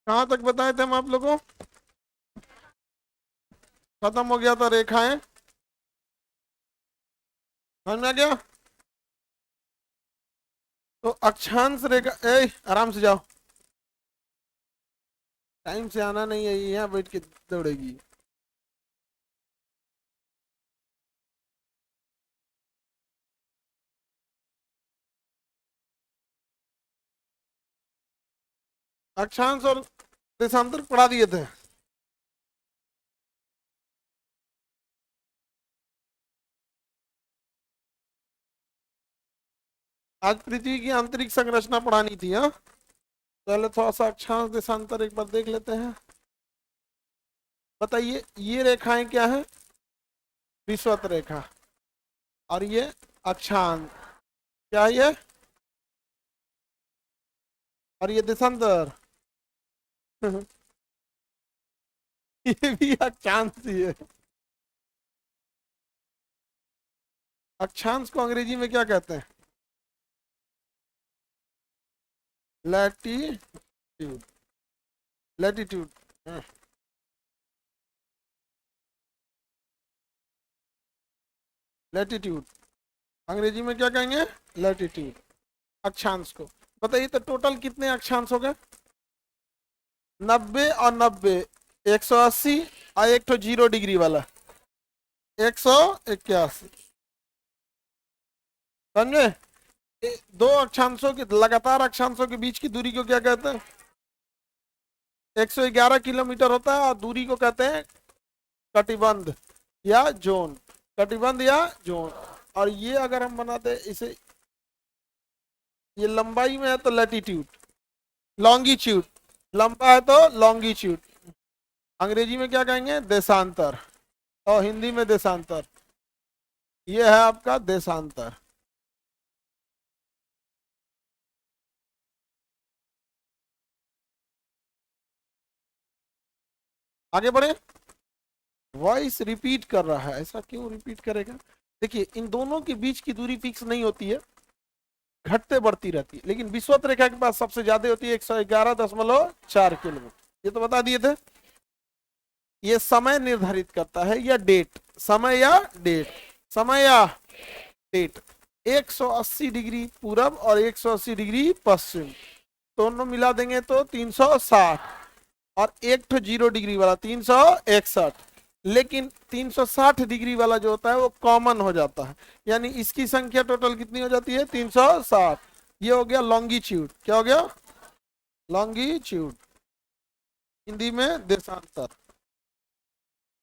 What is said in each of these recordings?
कहाँ तक बताए थे हम आप लोगों को? खत्म हो गया था रेखाएं। समझ में आ गया? तो अक्षांश रेखा, ए आराम से जाओ, टाइम से आना नहीं है, यहाँ बैठ के दौड़ेगी। अक्षांश और देशांतर पढ़ा दिए थे। आज पृथ्वी की आंतरिक संरचना पढ़ानी थी, हाँ। पहले थोड़ा सा अक्षांश देशांतर एक बार देख लेते हैं। बताइए ये रेखाएं क्या है? विषुवत रेखा। और ये अक्षांश क्या है ये? और ये देशांतर ये भी अक्षांश ही है। अक्षांश को अंग्रेजी में क्या कहते हैं? लैटिट्यूड। लैटिट्यूड। लैटिट्यूड अंग्रेजी में क्या कहेंगे? लैटिट्यूड। अक्षांश को। बताइए तो टोटल कितने अक्षांश हो गए? 90 और 90, 180। और एक तो 0 डिग्री वाला 181। समझे? दो अक्षांशों के लगातार अक्षांशों के बीच की दूरी को क्या कहते हैं? 111 किलोमीटर होता है, और दूरी को कहते हैं कटिबंध या जोन। कटिबंध या जोन। और ये अगर हम बनाते इसे, ये लंबाई में है तो लैटिट्यूड। लॉन्गिट्यूड। लंबा है तो लॉन्गिट्यूड। अंग्रेजी में क्या कहेंगे? देशांतर। और हिंदी में देशांतर। ये है आपका देशांतर। आगे बढ़े। वॉइस रिपीट कर रहा है, ऐसा क्यों रिपीट करेगा? देखिए इन दोनों के बीच की दूरी फिक्स नहीं होती है, घटते बढ़ती रहती है, लेकिन विषुवत रेखा के पास सबसे ज्यादा होती है 111.4 किलोमीटर। ये तो बता दिए थे। ये समय निर्धारित करता है या डेट? समय या डेट? समय या डेट? 180 डिग्री पूरब और 180 डिग्री पश्चिम, दोनों मिला देंगे तो 360। और एक तो 0 डिग्री वाला 361। लेकिन 360 डिग्री वाला जो होता है वो कॉमन हो जाता है, यानी इसकी संख्या टोटल कितनी हो जाती है? 360। ये हो गया लॉन्गिट्यूड। क्या हो गया? लॉन्गिट्यूड। हिंदी में देशांतर।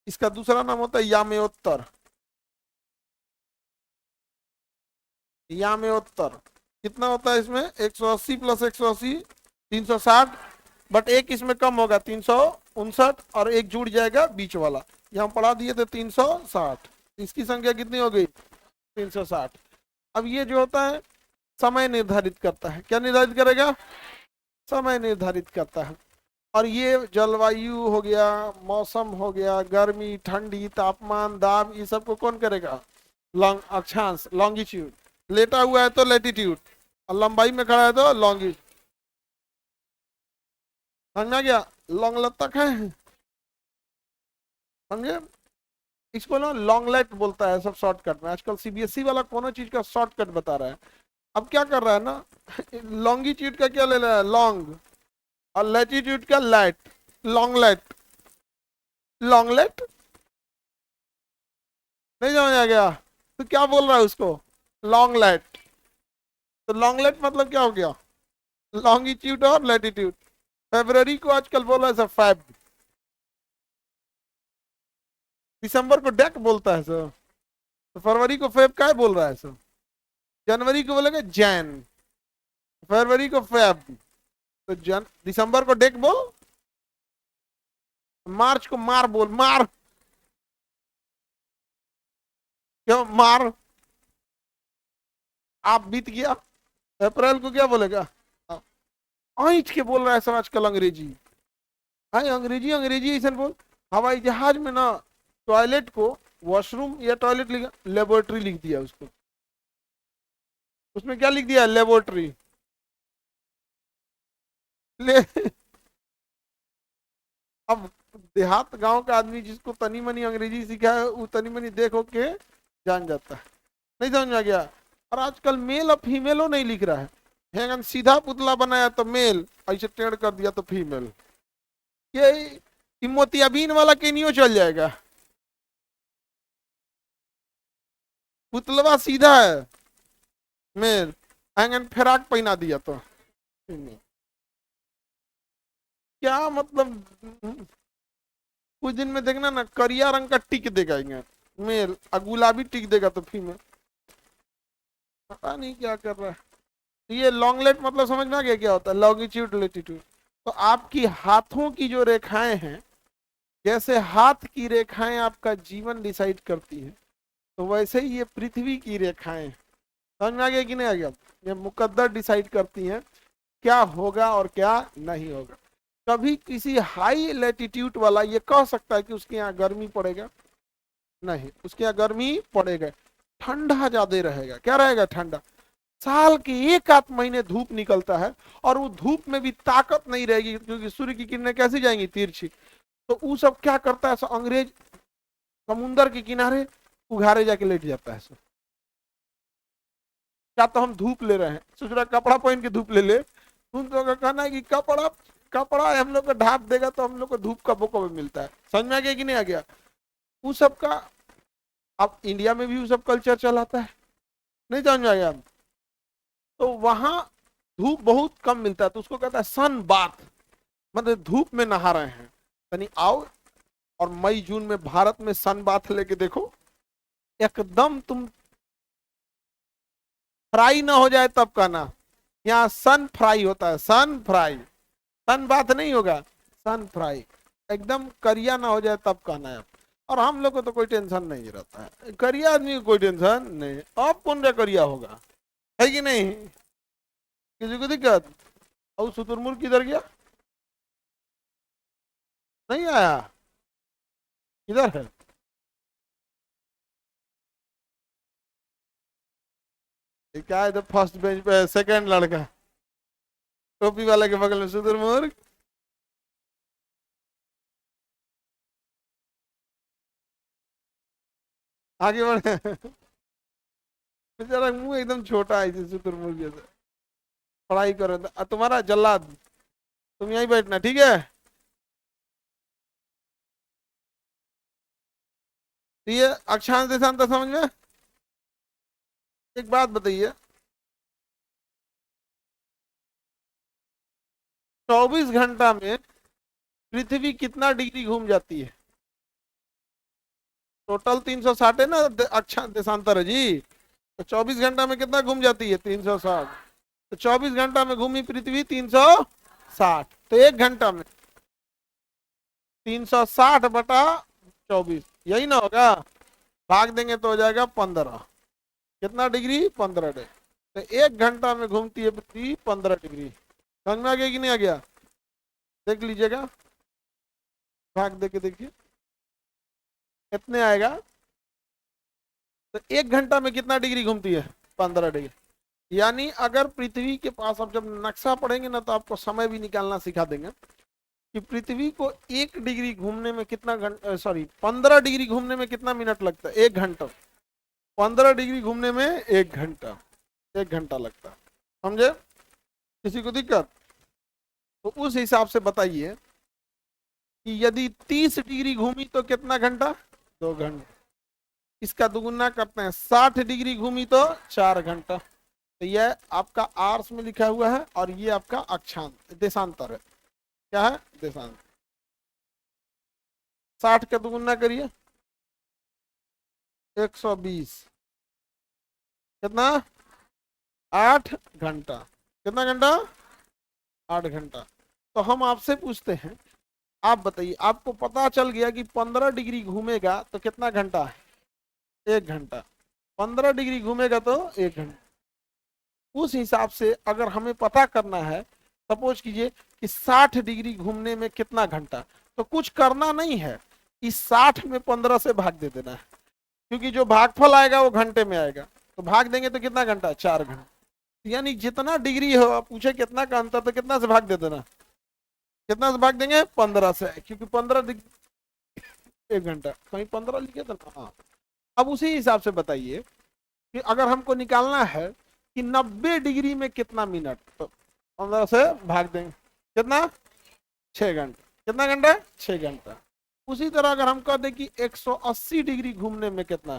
इसका दूसरा नाम होता है याम्योत्तर। याम्योत्तर कितना होता है इसमें? 180 प्लस 180 360। बट एक इसमें कम होगा 359, और एक जुड़ जाएगा बीच वाला, ये हम पढ़ा दिए थे 360। इसकी संख्या कितनी हो गई? 360। अब ये जो होता है समय निर्धारित करता है। क्या निर्धारित करेगा? समय निर्धारित करता है। और ये जलवायु हो गया, मौसम हो गया, गर्मी ठंडी तापमान दाब, ये सब को कौन करेगा? लॉन्ग अक्षांश लॉन्गिट्यूड। लेटा हुआ है तो लैटिट्यूड, और लंबाई में खड़ा है तो लॉन्गिट्यूड। समझ में आ गया? लॉन्ग लत्तक है, समझे? इसको ना लॉन्गलेट बोलता है सब शॉर्टकट में। आजकल सीबीएसई वाला कोनो चीज का शॉर्टकट बता रहा है। अब क्या कर रहा है ना, लॉन्गिट्यूड का क्या ले रहा है? लॉन्ग। और लैटिट्यूड का लैट। लॉन्गलेट। लॉन्गलेट नहीं समझ आ गया? तो क्या बोल रहा है उसको? लॉन्गलेट। तो लॉन्गलेट मतलब क्या हो गया? लॉन्गिट्यूड और लैटिट्यूड। फेब्रवरी को आजकल बोल रहा है सर फैब। दिसंबर को डेक बोलता है सर। तो फरवरी को फेब का बोल रहा है सर। जनवरी को बोलेगा जैन, फरवरी को फेब। तो दिसंबर को डेक बोल, मार्च को मार बोल, मार। क्यों मार? आप बीत गया। अप्रैल को क्या बोलेगा? ऐठ के बोल रहा है सब आजकल अंग्रेजी। हाँ अंग्रेजी अंग्रेजी ऐसा बोल। हवाई जहाज में ना टॉयलेट को वॉशरूम या टॉयलेट लिखा, लेबोरेटरी लिख दिया उसको। उसमें क्या लिख दिया? लेबोरेटरी। ले अब देहात गांव का आदमी जिसको तनी मनी अंग्रेजी सीखा है वो तनी मनी देखो के जान जाता है। नहीं समझ में आ गया। और आजकल मेल और फीमेलो नहीं लिख रहा है, हैंगन सीधा पुतला बनाया तो मेल, ऐसे टेढ़ कर दिया तो फीमेल। ये मोतियाबिन वाला केनियो चल जाएगा, पुतलवा सीधा है मेल, हैंगन फेराक पहना दिया तो female। क्या मतलब, कुछ दिन में देखना ना करिया रंग का टिक देगा मेल और गुलाबी टिक देगा तो फीमेल। पता नहीं क्या कर रहा है। ये लॉन्गलेट मतलब समझ में आ गया क्या होता है, लॉन्गिट्यूड लेटीट्यूड। तो आपकी हाथों की जो रेखाएं हैं, जैसे हाथ की रेखाएं आपका जीवन डिसाइड करती है, तो वैसे ही ये पृथ्वी की रेखाएं, समझ में आ गया कि नहीं आ गया, ये मुकद्दर डिसाइड करती हैं क्या होगा और क्या नहीं होगा। कभी किसी हाई लैटिट्यूड वाला ये कह सकता है कि उसके यहाँ गर्मी पड़ेगा? नहीं, उसके यहाँ गर्मी पड़ेगा, ठंडा ज्यादा रहेगा। क्या रहेगा? ठंडा। साल के एक आध महीने धूप निकलता है और वो धूप में भी ताकत नहीं रहेगी, क्योंकि सूर्य की किरणें कैसी जाएंगी? तिरछी। तो वो सब क्या करता है, अंग्रेज समुंदर के किनारे उघारे जाके लेट जाता है सब। क्या तो हम धूप ले रहे हैं, सोच रहा कपड़ा पहन के धूप ले ले। तुम तो का कहना है कि कपड़ा कपड़ा हम लोग को ढाप देगा तो हम लोग को धूप का बोका भी मिलता है। समझ में आ गया कि नहीं आ गया? वो सब का अब इंडिया में भी वो सब कल्चर चलाता है, नहीं समझ में आ गया? तो वहां धूप बहुत कम मिलता है, तो उसको कहता है सन बाथ, मतलब धूप में नहा रहे हैं। यानी आओ और मई जून में भारत में सन बाथ लेके देखो, एकदम तुम फ्राई ना हो जाए तब कहना। यहाँ सन फ्राई होता है, सन फ्राई, सन बाथ नहीं होगा, सन फ्राई। एकदम करिया ना हो जाए तब कहना है। और हम लोग को तो कोई टेंशन नहीं रहता है, करिया आदमी को कोई टेंशन नहीं। अब कौन सा करिया होगा, है कि नहीं? किसी को दिक्कत? और शुतुरमुर्ग किधर गया? नहीं आया? किधर है? ये क्या है, इधर फर्स्ट बेंच पे सेकंड लड़का टोपी वाले के बगल में शुतुरमुर्ग। आगे बढ़े। बेचारा मुंह एकदम छोटा है इसे शुतुरमुर्ग जैसा। पढ़ाई करो तुम्हारा जल्लाद, तुम यहीं बैठना, ठीक है? तो ये अक्षांश देशांतर समझ में। एक बात बताइए, 24 घंटा में पृथ्वी कितना डिग्री घूम जाती है? टोटल 360 है ना, अक्षांश देशांतर है जी। तो 24 घंटा में कितना घूम जाती है? 360। तो 24 घंटा में घूमी पृथ्वी 360, तो 1 घंटा में 360/24, यही ना होगा? भाग देंगे तो हो जाएगा 15। कितना डिग्री? 15 डिग्री। तो 1 घंटा में घूमती है पृथ्वी 15 डिग्री। समझ में आ गया कि नहीं आ गया? देख लीजिएगा, भाग दे के देखिए कितने आएगा। तो 1 घंटा में कितना डिग्री घूमती है? 15 डिग्री। यानी अगर पृथ्वी के पास, अब जब नक्शा पढ़ेंगे ना तो आपको समय भी निकालना सिखा देंगे कि पृथ्वी को 1 डिग्री घूमने में कितना घंटा, सॉरी 15 डिग्री घूमने में कितना मिनट लगता है? 1 घंटा। 15 डिग्री घूमने में 1 घंटा, 1 घंटा लगता है। समझे? किसी को दिक्कत? तो उस हिसाब से बताइए कि यदि 30 डिग्री घूमी तो कितना घंटा? 2 घंटा। इसका दुगुना करते हैं, 60 डिग्री घूमी तो 4 घंटा। तो यह आपका आर्स में लिखा हुआ है और ये आपका अक्षांश देशांतर है। क्या है? देशांतर। 60 का दुगुना करिए, 120। कितना? 8 घंटा। कितना घंटा? 8 घंटा। तो हम आपसे पूछते हैं, आप बताइए, आपको पता चल गया कि 15 डिग्री घूमेगा तो कितना घंटा है? 1 घंटा। 15 डिग्री घूमेगा तो 1 घंटा। उस हिसाब से अगर हमें पता करना है, सपोज कीजिए कि 60 डिग्री घूमने में कितना घंटा, तो कुछ करना नहीं है, इस 60 में 15 से भाग दे देना है, क्योंकि जो भागफल आएगा वो घंटे में आएगा। तो भाग देंगे तो कितना घंटा? 4 घंटा। यानी जितना डिग्री हो, पूछे कितना का अंतर, तो कितना से भाग दे देना? कितना से भाग देंगे? 15 से, क्योंकि 15 1 घंटा, कहीं 15 लिखे था ना। हाँ, अब उसी हिसाब से बताइए कि अगर हमको निकालना है कि 90 डिग्री में कितना मिनट, तो 15 से भाग देंगे, कितना? 6 घंटा। कितना घंटा? 6 घंटा। उसी तरह अगर हम कह दें कि 180 डिग्री घूमने में कितना,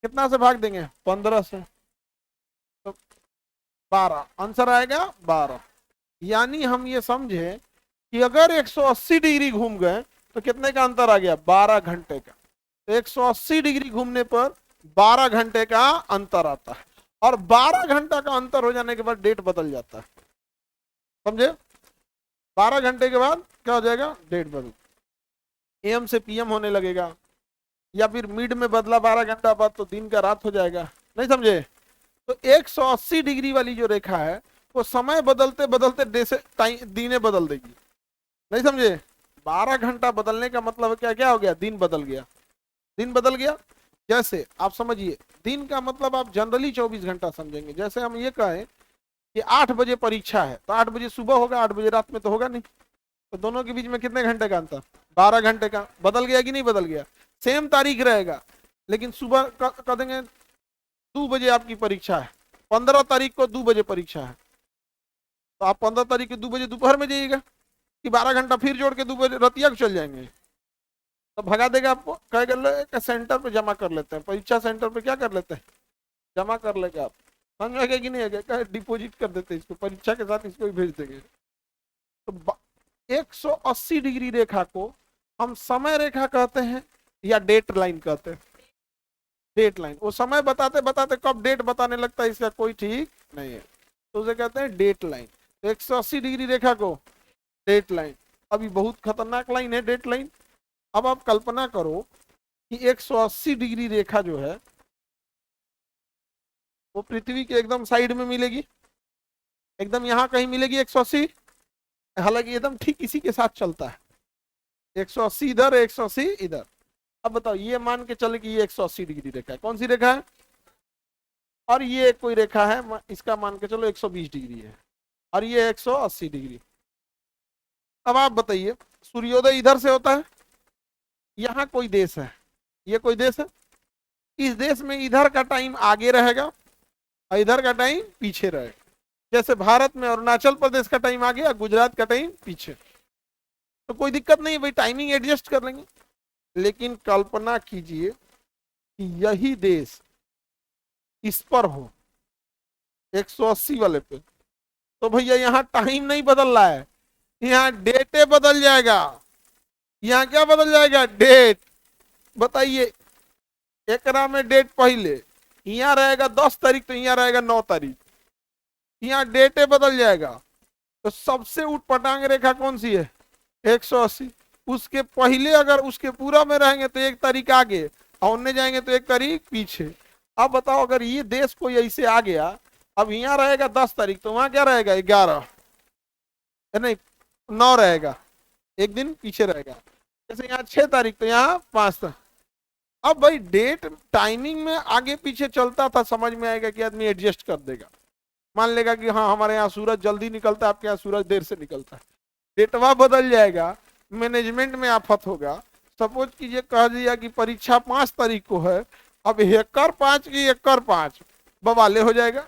कितना से भाग देंगे? 15 से, तो 12, आंसर आएगा 12। यानी हम ये समझे कि अगर 180 डिग्री घूम गए तो कितने का अंतर आ गया? 12 घंटे का। तो 180 डिग्री घूमने पर 12 घंटे का अंतर आता है, और 12 घंटा का अंतर हो जाने के बाद डेट बदल जाता है, समझे? 12 घंटे के बाद क्या हो जाएगा? डेट बदल, एम से पीएम होने लगेगा, या फिर मिड में बदला 12 घंटा बाद तो दिन का रात हो जाएगा, नहीं समझे? तो 180 डिग्री वाली जो रेखा है वो समय बदलते बदलते दीने बदल देगी, नहीं समझे? 12 घंटा बदलने का मतलब क्या क्या हो गया? दिन बदल गया, दिन बदल गया। जैसे आप समझिए, दिन का मतलब आप जनरली 24 घंटा समझेंगे। जैसे हम ये कहें कि 8 बजे परीक्षा है, तो 8 बजे सुबह होगा, 8 बजे रात में तो होगा नहीं, तो दोनों के बीच में कितने घंटे का अंतर? 12 घंटे का। बदल गया कि नहीं बदल गया? सेम तारीख रहेगा, लेकिन सुबह कह देंगे 2 बजे आपकी परीक्षा है, 15 तारीख को 2 बजे परीक्षा है, तो आप 15 तारीख को 2 बजे दोपहर में जाइएगा, कि 12 घंटा फिर जोड़ के 2 बजे रतिया को चल जाएंगे? तो भगा देगा आपको, क्या कर ले, सेंटर पे जमा कर लेते हैं, परीक्षा सेंटर पे क्या कर लेते हैं? जमा कर लेंगे आप। समझ में आएगा कि नहीं आएगा? क्या डिपोजिट कर देते हैं इसको, परीक्षा के साथ इसको भी भेज देंगे। तो 180 डिग्री रेखा को हम समय रेखा कहते हैं या डेट लाइन कहते हैं? Date line. वो समय बताते बताते कब डेट बताने लगता है इसका कोई ठीक नहीं है, तो उसे कहते हैं डेट लाइन। तो 180 डिग्री रेखा को डेट लाइन, अभी बहुत खतरनाक लाइन है डेट लाइन। अब आप कल्पना करो कि 180 डिग्री रेखा जो है वो पृथ्वी के एकदम साइड में मिलेगी, एकदम यहाँ कहीं मिलेगी 180, हालांकि एकदम ठीक इसी के साथ चलता है, 180 इधर, 180 इधर। अब बताओ, ये मान के चले कि ये 180 डिग्री रेखा है, कौन सी रेखा है? और ये कोई रेखा है, इसका मान के चलो 120 डिग्री है, और ये 180 डिग्री। अब आप बताइए, सूर्योदय इधर से होता है, यहाँ कोई देश है, ये कोई देश है, इस देश में इधर का टाइम आगे रहेगा और इधर का टाइम पीछे रहेगा। जैसे भारत में अरुणाचल प्रदेश का टाइम आगे और गुजरात का टाइम पीछे, तो कोई दिक्कत नहीं है भाई, टाइमिंग एडजस्ट कर लेंगे। लेकिन कल्पना कीजिए कि यही देश इस पर हो 180 वाले पे, तो भैया यहाँ टाइम नहीं बदल रहा है, यहाँ डेटे बदल जाएगा। यहाँ क्या बदल जाएगा? डेट। बताइए, एकरा में डेट पहले यहाँ रहेगा 10 तारीख, तो यहाँ रहेगा 9 तारीख, यहाँ डेटे बदल जाएगा। तो सबसे उठपटांग रेखा कौन सी है? 180। उसके पहले अगर उसके पूरा में रहेंगे तो 1 तारीख आगे, और उनने जाएंगे तो 1 तारीख पीछे। अब बताओ, अगर ये देश कोई ऐसे आ गया, अब यहाँ रहेगा 10 तारीख, तो वहां क्या रहेगा? 11, नहीं 9 रहेगा, 1 दिन पीछे रहेगा। जैसे यहाँ 6 तारीख, तो यहाँ 5 तारीख। अब भाई डेट टाइमिंग में आगे पीछे चलता था, समझ में आएगा कि आदमी एडजस्ट कर देगा, मान लेगा कि हाँ हमारे यहाँ सूरज जल्दी निकलता है, आपके यहाँ सूरज देर से निकलता है, डेटवा बदल जाएगा, मैनेजमेंट में आफत होगा। सपोज कीजिए कह दिया कि परीक्षा 5 तारीख को है, अब 1/5 की 1/5 बवाले हो जाएगा,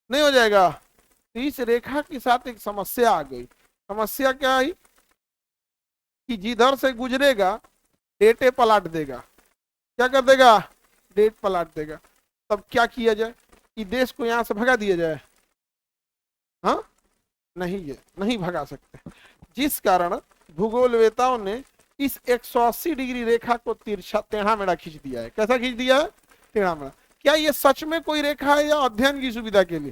नहीं हो जाएगा? तो इस रेखा के साथ एक समस्या आ गई। समस्या क्या आई कि जिधर से गुजरेगा डेटे पलट देगा। क्या कर देगा? डेट पलट देगा। तब क्या किया जाए कि देश को यहां से भगा दिया जाए? हाँ, नहीं, ये नहीं भगा सकते, जिस कारण भूगोलवेताओं ने इस 180 डिग्री रेखा को तिरछा टेढ़ा मेढ़ा खींच दिया है। कैसा खींच दिया है? टेढ़ा मेढ़ा। क्या ये सच में कोई रेखा है या अध्ययन की सुविधा के लिए?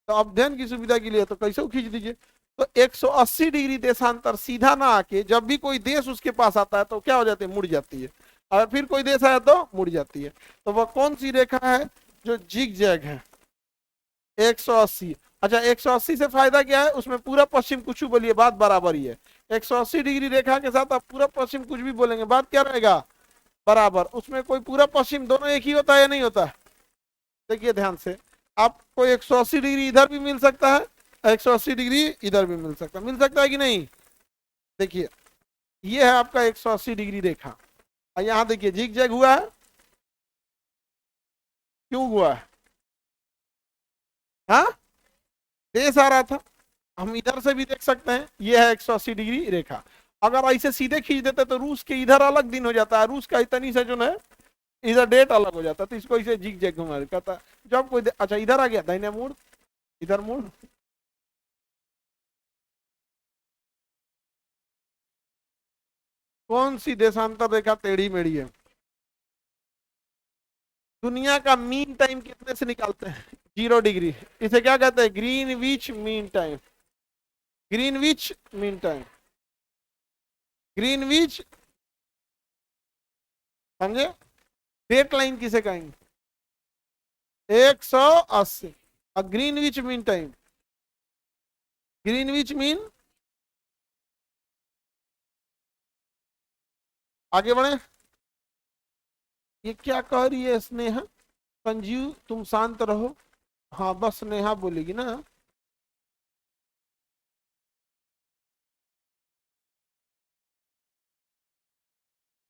तो अध्ययन की सुविधा के लिए तो कैसे खींच दीजिए। तो 180 डिग्री देशांतर सीधा ना आके जब भी कोई देश उसके पास आता है तो क्या हो जाती है? मुड़ जाती है। अगर फिर कोई देश आया तो मुड़ जाती है। तो वह कौन सी रेखा है? जो जिग जैग है, 180। अच्छा, 180 से फायदा क्या है? उसमें पूरा पश्चिम कुछ भी बोलिए, बात बराबर ही है। 180 डिग्री रेखा के साथ आप पूरा पश्चिम कुछ भी बोलेंगे, बात क्या रहेगा? बराबर। उसमें कोई पूरा पश्चिम दोनों एक ही होता है या नहीं होता? देखिए ध्यान से, आपको 180 डिग्री इधर भी मिल सकता है 180 डिग्री इधर भी मिल सकता है कि नहीं। देखिए ये है आपका 180 डिग्री रेखा, और यहाँ देखिए जिग जैग हुआ है, क्यों हुआ है? हाँ, देश आ रहा था। हम इधर से भी देख सकते हैं, ये है 180 डिग्री रेखा। अगर ऐसे सीधे खींच देते तो रूस के इधर अलग दिन हो जाता है, रूस का इतनी से जो है इधर डेट अलग हो जाता है, तो इसको इसे जिग जैग घुमा कहता है। जब कोई अच्छा इधर आ गया दाहिने मुड़, इधर मुड़, कौन सी देशांतर रेखा टेढ़ी मेढ़ी है? दुनिया का मीन टाइम कितने से निकालते हैं? 0 डिग्री। इसे क्या कहते हैं? Greenwich mean time. Greenwich mean time, Greenwich, समझे? डेट लाइन किसे कहेंगे? 180। और Greenwich mean time, Greenwich mean, आगे बढ़े। ये क्या कह रही है स्नेहा? संजीव तुम शांत रहो। हाँ बस स्नेहा बोलेगी ना।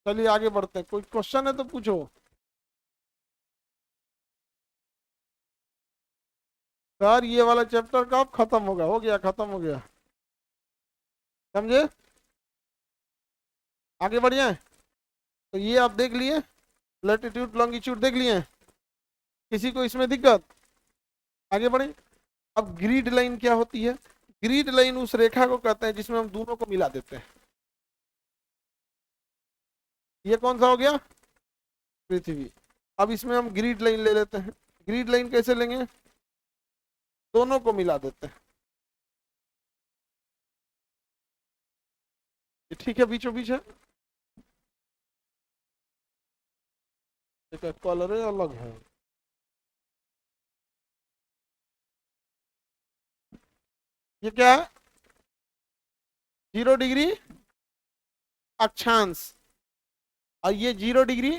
चलिए आगे बढ़ते हैं, कोई क्वेश्चन है तो पूछो। सर ये वाला चैप्टर कब खत्म होगा? हो गया, खत्म हो गया, समझे? आगे बढ़िए। तो ये आप देख लिए, लैटिट्यूड लॉन्गिट्यूड देख लिए। किसी को इसमें दिक्कत? आगे बढ़े। अब ग्रिड लाइन क्या होती है? ग्रिड लाइन उस रेखा को कहते हैं जिसमें हम दोनों को मिला देते हैं। ये कौन सा हो गया? पृथ्वी। अब इसमें हम ग्रिड लाइन ले लेते हैं। ग्रिड लाइन कैसे लेंगे? दोनों को मिला देते हैं। ये ठीक है, बीचों बीच है, एक कलर अलग है। ये क्या है? 0 डिग्री अक्षांश, और ये 0 डिग्री,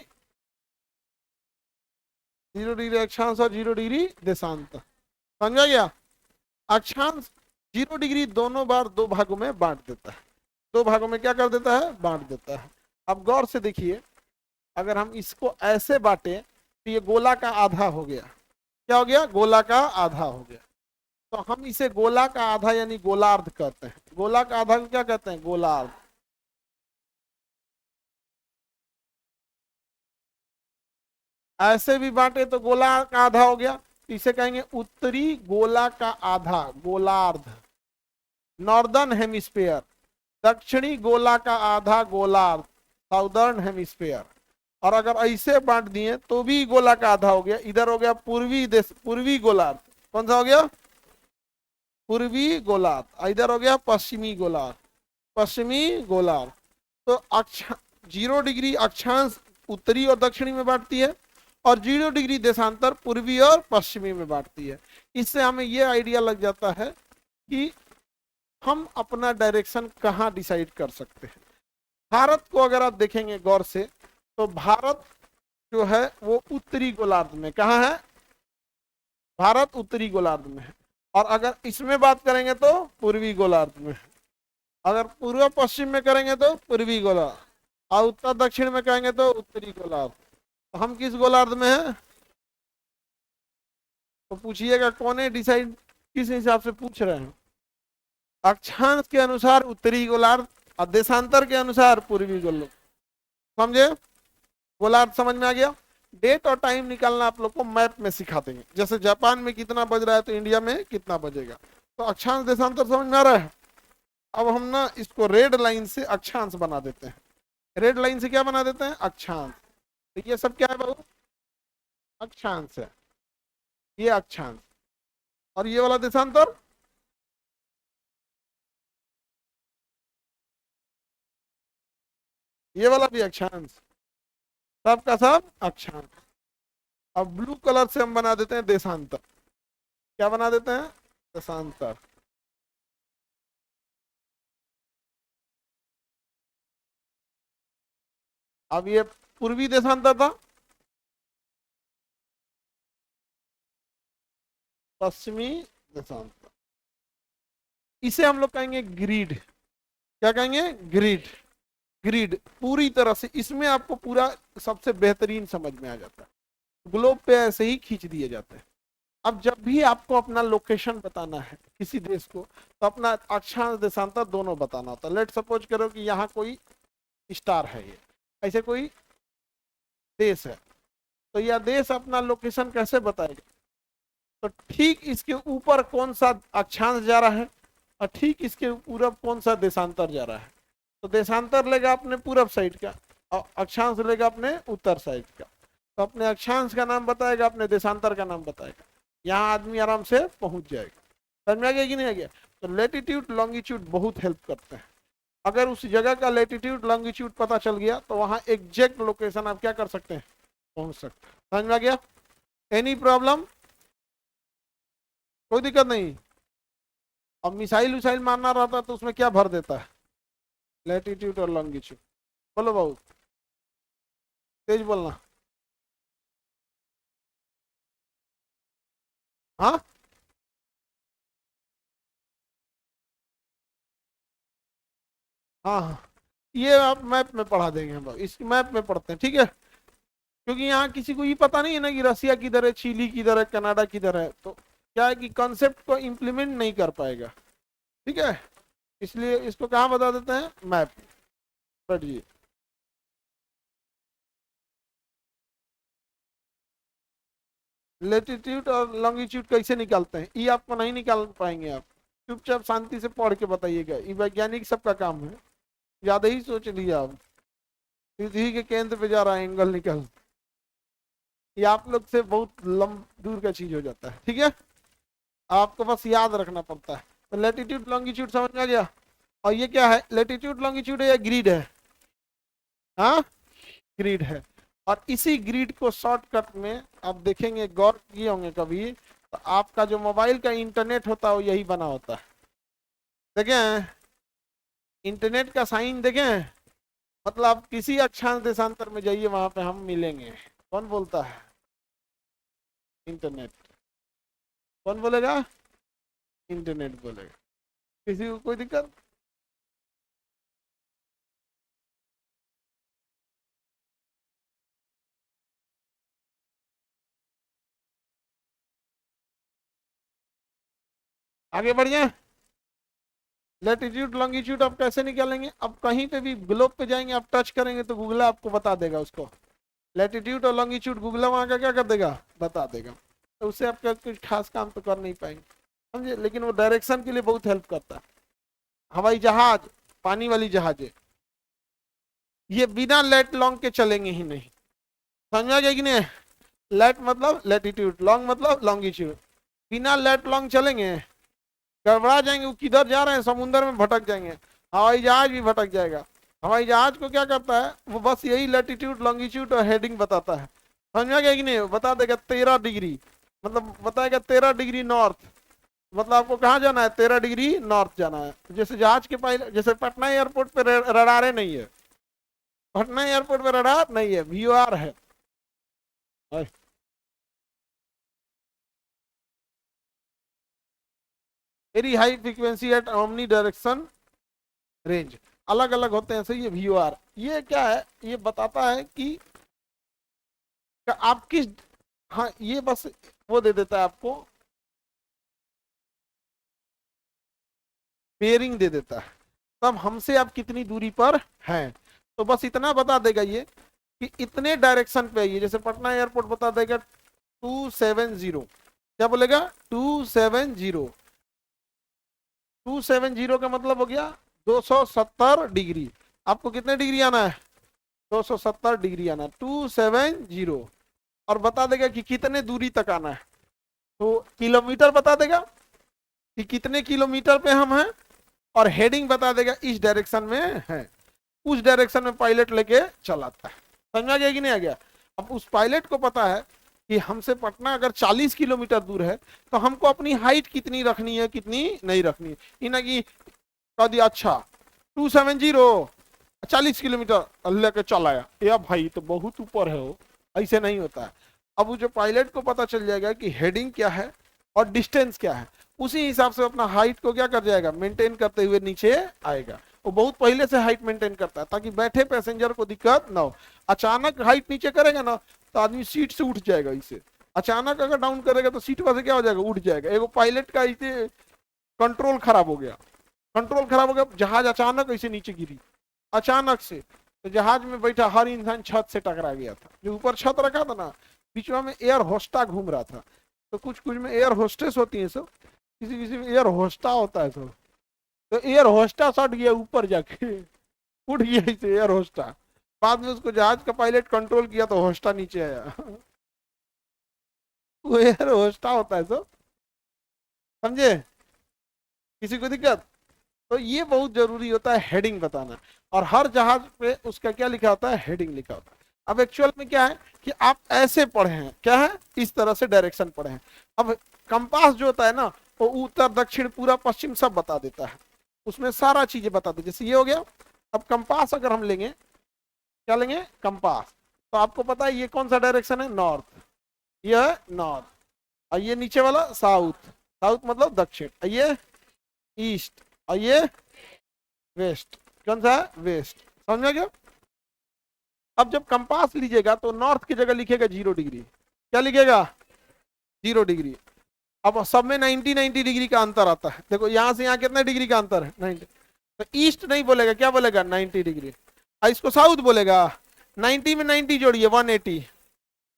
0 डिग्री अक्षांश और 0 डिग्री देशांतर। समझा गया? अक्षांश 0 डिग्री दोनों बार दो भागों में बांट देता है। दो भागों में क्या कर देता है? बांट देता है। अब गौर से देखिए, अगर हम इसको ऐसे बांटे तो ये गोला का आधा हो गया। क्या हो गया? गोला का आधा हो गया। तो हम इसे गोला का आधा यानी गोलार्ध कहते हैं। गोला का आधा को क्या कहते हैं? गोलार्ध। ऐसे भी बांटे तो गोला का आधा हो गया, तो इसे कहेंगे उत्तरी गोला का आधा, गोलार्ध, नॉर्दर्न हेमिस्फेयर। दक्षिणी गोला का आधा, गोलार्ध, साउदर्न हेमिस्फेयर। और अगर ऐसे बांट दिए तो भी गोला का आधा हो गया। इधर हो गया पूर्वी देश, पूर्वी गोलार्ध। कौन सा हो गया? पूर्वी गोलार्ध। इधर हो गया पश्चिमी गोलार्ध, पश्चिमी गोलार्ध। तो 0 डिग्री अक्षांश उत्तरी और दक्षिणी में बांटती है, और 0 डिग्री देशांतर पूर्वी और पश्चिमी में बांटती है। इससे हमें यह आइडिया लग जाता है कि हम अपना डायरेक्शन कहाँ डिसाइड कर सकते हैं। भारत को अगर आप देखेंगे गौर से, तो भारत जो है वो उत्तरी गोलार्ध में। कहाँ है? भारत उत्तरी गोलार्ध में है। और अगर इसमें बात करेंगे तो पूर्वी गोलार्ध में है। अगर पूर्व पश्चिम में करेंगे तो पूर्वी गोलार्ध, और उत्तर दक्षिण में कहेंगे तो उत्तरी गोलार्ध। तो हम किस गोलार्ध में हैं? तो पूछिएगा कौन है डिसाइड, किस हिसाब से पूछ रहे हैं? अक्षांश के अनुसार उत्तरी गोलार्ध, और देशांतर के अनुसार पूर्वी गोलार्ध। समझे? गोलार्ध समझ में आ गया? डेट और टाइम निकालना आप लोग को मैप में सिखा देंगे। जैसे जापान में कितना बज रहा है तो इंडिया में कितना बजेगा। तो अक्षांश देशांतर समझ में आ रहा है? अब हम ना इसको रेड लाइन से अक्षांश बना देते हैं। रेड लाइन से क्या बना देते हैं? अक्षांश। तो ये सब क्या है बाबू? अक्षांश है। ये अक्षांश। और ये वाला देशांतर, ये वाला भी अक्षांश, सब का सब अक्षांश। अब ब्लू कलर से हम बना देते हैं देशांतर। क्या बना देते हैं? देशांतर। अब ये पूर्वी देशांतर था, पश्चिमी देशांतर। इसे हम लोग कहेंगे ग्रिड। क्या कहेंगे? ग्रिड। ग्रिड पूरी तरह से इसमें आपको पूरा सबसे बेहतरीन समझ में आ जाता है। ग्लोब पे ऐसे ही खींच दिए जाते हैं। अब जब भी आपको अपना लोकेशन बताना है किसी देश को, तो अपना अक्षांश देशांतर दोनों बताना होता है। लेट सपोज करो कि यहाँ कोई स्टार है, ये ऐसे कोई देश है, तो यह देश अपना लोकेशन कैसे बताएगा? तो ठीक इसके ऊपर कौन सा अक्षांश जा रहा है और ठीक इसके पूरब कौन सा देशांतर जा रहा है। तो देशांतर लेगा अपने पूरब साइड का और अक्षांश लेगा अपने उत्तर साइड का। तो अपने अक्षांश का नाम बताएगा, अपने देशांतर का नाम बताएगा। यहाँ आदमी आराम से पहुंच जाएगा। समझ में आ गया कि नहीं आ गया? तो लेटीट्यूड लॉन्गिट्यूड बहुत हेल्प करते हैं। अगर उस जगह का लेटीट्यूड लॉन्गिट्यूड पता चल गया तो वहां एग्जैक्ट लोकेशन आप क्या कर सकते हैं? पहुंच सकते हैं। समझ में आ गया? Any problem? कोई दिक्कत नहीं। अब मिसाइल उसाइल मारना रहता है तो उसमें क्या भर देता है? लेटीट्यूड और लॉन्गिट्यूड। बोलो बाबू, तेज बोलना। हाँ हाँ हाँ, ये आप मैप में पढ़ा देंगे हम, इस मैप में पढ़ते हैं, ठीक है? क्योंकि यहाँ किसी को ये पता नहीं है ना कि रसिया किधर है, चिली किधर है, कनाडा किधर है, तो क्या है कि कॉन्सेप्ट को इम्प्लीमेंट नहीं कर पाएगा। ठीक है, इसलिए इसको कहाँ बता देते हैं? मैप। जी, लेटीट्यूड और लॉन्गिट्यूड कैसे निकालते हैं ये आपको नहीं निकाल पाएंगे। आप चुपचाप शांति से पढ़ के बताइएगा, ये वैज्ञानिक सबका काम है। ज्यादा ही सोच लिया आप, पृथ्वी के केंद्र पे जा रहा है एंगल निकल, ये आप लोग से बहुत दूर का चीज हो जाता है। ठीक है, आपको बस याद रखना पड़ता है। तो लेटीट्यूड लॉन्गिट्यूड समझ में आ गया? और ये क्या है? लेटीट्यूड लॉन्गिट्यूड है या ग्रिड है? हाँ, ग्रिड है। और इसी ग्रिड को शॉर्टकट में आप देखेंगे, गौर किए होंगे कभी, तो आपका जो मोबाइल का इंटरनेट होता है वो यही बना होता है। देखें इंटरनेट का साइन, देखें मतलब आप किसी अक्षांश देशांतर में जाइए वहां पे हम मिलेंगे। कौन बोलता है? इंटरनेट। कौन बोलेगा? इंटरनेट बोलेगा। किसी को कोई दिक्कत? आगे बढ़ जाए। लेटीट्यूड लॉन्गिट्यूड आप कैसे निकालेंगे? अब कहीं पे भी ग्लोब पे जाएंगे, आप टच करेंगे तो गूगल आपको बता देगा उसको। लेटीट्यूड और लॉन्गिट्यूड गूगल वहां का क्या कर देगा? बता देगा। तो उससे आप कुछ खास काम तो कर नहीं पाएंगे, समझे? लेकिन वो डायरेक्शन के लिए बहुत हेल्प करता है। हवाई जहाज, पानी वाली जहाज, ये बिना लेट लॉन्ग के चलेंगे ही नहीं। समझ में आ गया कि नहीं? लेट मतलब लेटीट्यूड, लॉन्ग मतलब लॉन्गिट्यूड। बिना लेट लॉन्ग चलेंगे गड़बड़ा जाएंगे। वो किधर जा रहे हैं? समुद्र में भटक जाएंगे। हवाई जहाज भी भटक जाएगा। हवाई जहाज को क्या करता है? वो बस यही लेटीट्यूड लॉन्गिट्यूड और हेडिंग बताता है। समझ में आ गया कि नहीं? बता देगा 13 डिग्री, मतलब बताएगा 13 डिग्री नॉर्थ, मतलब आपको कहाँ जाना है? 13 डिग्री नॉर्थ जाना है। जैसे जहाज के पायलट, जैसे पटना एयरपोर्ट पे रडारे नहीं है, पटना एयरपोर्ट पे रडार नहीं है, VOR है। Very high frequency at omni direction range, अलग अलग होते हैं। सही है, VOR। ये क्या है? ये बताता है कि आप किस, हाँ ये बस वो दे देता है आपको, बेयरिंग दे देता है, तब हमसे आप कितनी दूरी पर हैं। तो बस इतना बता देगा ये कि इतने डायरेक्शन पे आइए। जैसे पटना एयरपोर्ट बता देगा 270, क्या बोलेगा? 270। 270 का मतलब हो गया 270 डिग्री। आपको कितने डिग्री आना है? 270 डिग्री आना है, 270। और बता देगा कि कितने दूरी तक आना है, तो किलोमीटर बता देगा कि कितने किलोमीटर पे हम हैं, और हेडिंग बता देगा इस डायरेक्शन में है। उस डायरेक्शन में पायलट लेके चलाता है। समझ में आ गया कि नहीं आ गया? अब उस पायलट को पता है कि हमसे पटना अगर 40 किलोमीटर दूर है तो हमको अपनी हाइट कितनी रखनी है, कितनी नहीं रखनी है। इना की कह दिया अच्छा 270, 40 किलोमीटर लेके चल आया, या भाई तो बहुत ऊपर है वो। ऐसे नहीं होता है। अब वो जो पायलट को पता चल जाएगा कि हेडिंग क्या है और डिस्टेंस क्या है, उसी हिसाब से अपना हाइट को क्या कर जाएगा, मेंटेन करते हुए नीचे आएगा। वो बहुत पहले से हाइट मेंटेन करता है ताकि बैठे पैसेंजर को दिक्कत ना हो। अचानक हाइट नीचे करेगा ना तो आदमी सीट से उठ जाएगा, इसे अचानक अगर डाउन करेगा तो सीट वैसे क्या हो जाएगा, उठ जाएगा। एगो पायलट का इसे कंट्रोल खराब हो गया, कंट्रोल खराब हो गया, जहाज अचानक ऐसे नीचे गिरी अचानक से, तो जहाज में बैठा हर इंसान छत से टकरा गया था। जो ऊपर छत रखा था ना, बीच में एयर होस्टा घूम रहा था, तो कुछ कुछ में एयर होस्टेस होती है सब, किसी किसी में एयर होस्टा होता है सब, तो एयर होस्टा सट गया ऊपर जाके, उठ गया इसे एयर होस्टा। बाद में उसको जहाज का पायलट कंट्रोल किया तो होस्टा नीचे आया। वो एयर होस्टा होता है सब, समझे, किसी को दिक्कत। तो ये बहुत जरूरी होता है हेडिंग बताना, और हर जहाज पे उसका क्या लिखा होता है, हेडिंग लिखा होता है। अब एक्चुअल में क्या है कि आप ऐसे पढ़े हैं, क्या है, इस तरह से डायरेक्शन पढ़े हैं। अब कंपास जो होता है ना, वो उत्तर दक्षिण पूरा पश्चिम सब बता देता है, उसमें सारा चीजें बता दे। जैसे ये हो गया। अब कंपास अगर हम लेंगे, क्या लेंगे, कंपास, तो आपको पता है ये कौन सा डायरेक्शन है, नॉर्थ, ये है नॉर्थ, और ये नीचे वाला साउथ, साउथ मतलब दक्षिण, ये ईस्ट, और ये वेस्ट, कौन सा है, वेस्ट, समझ गया। अब जब कंपास लीजिएगा तो नॉर्थ की जगह लिखेगा 0 डिग्री, क्या लिखेगा, 0 डिग्री। अब सब में 90 डिग्री का अंतर आता है, देखो यहां से यहाँ कितना डिग्री का अंतर है, 90, तो ईस्ट नहीं बोलेगा, क्या बोलेगा, 90 डिग्री। और इसको साउथ बोलेगा, 90 में 90 जोड़िए 180,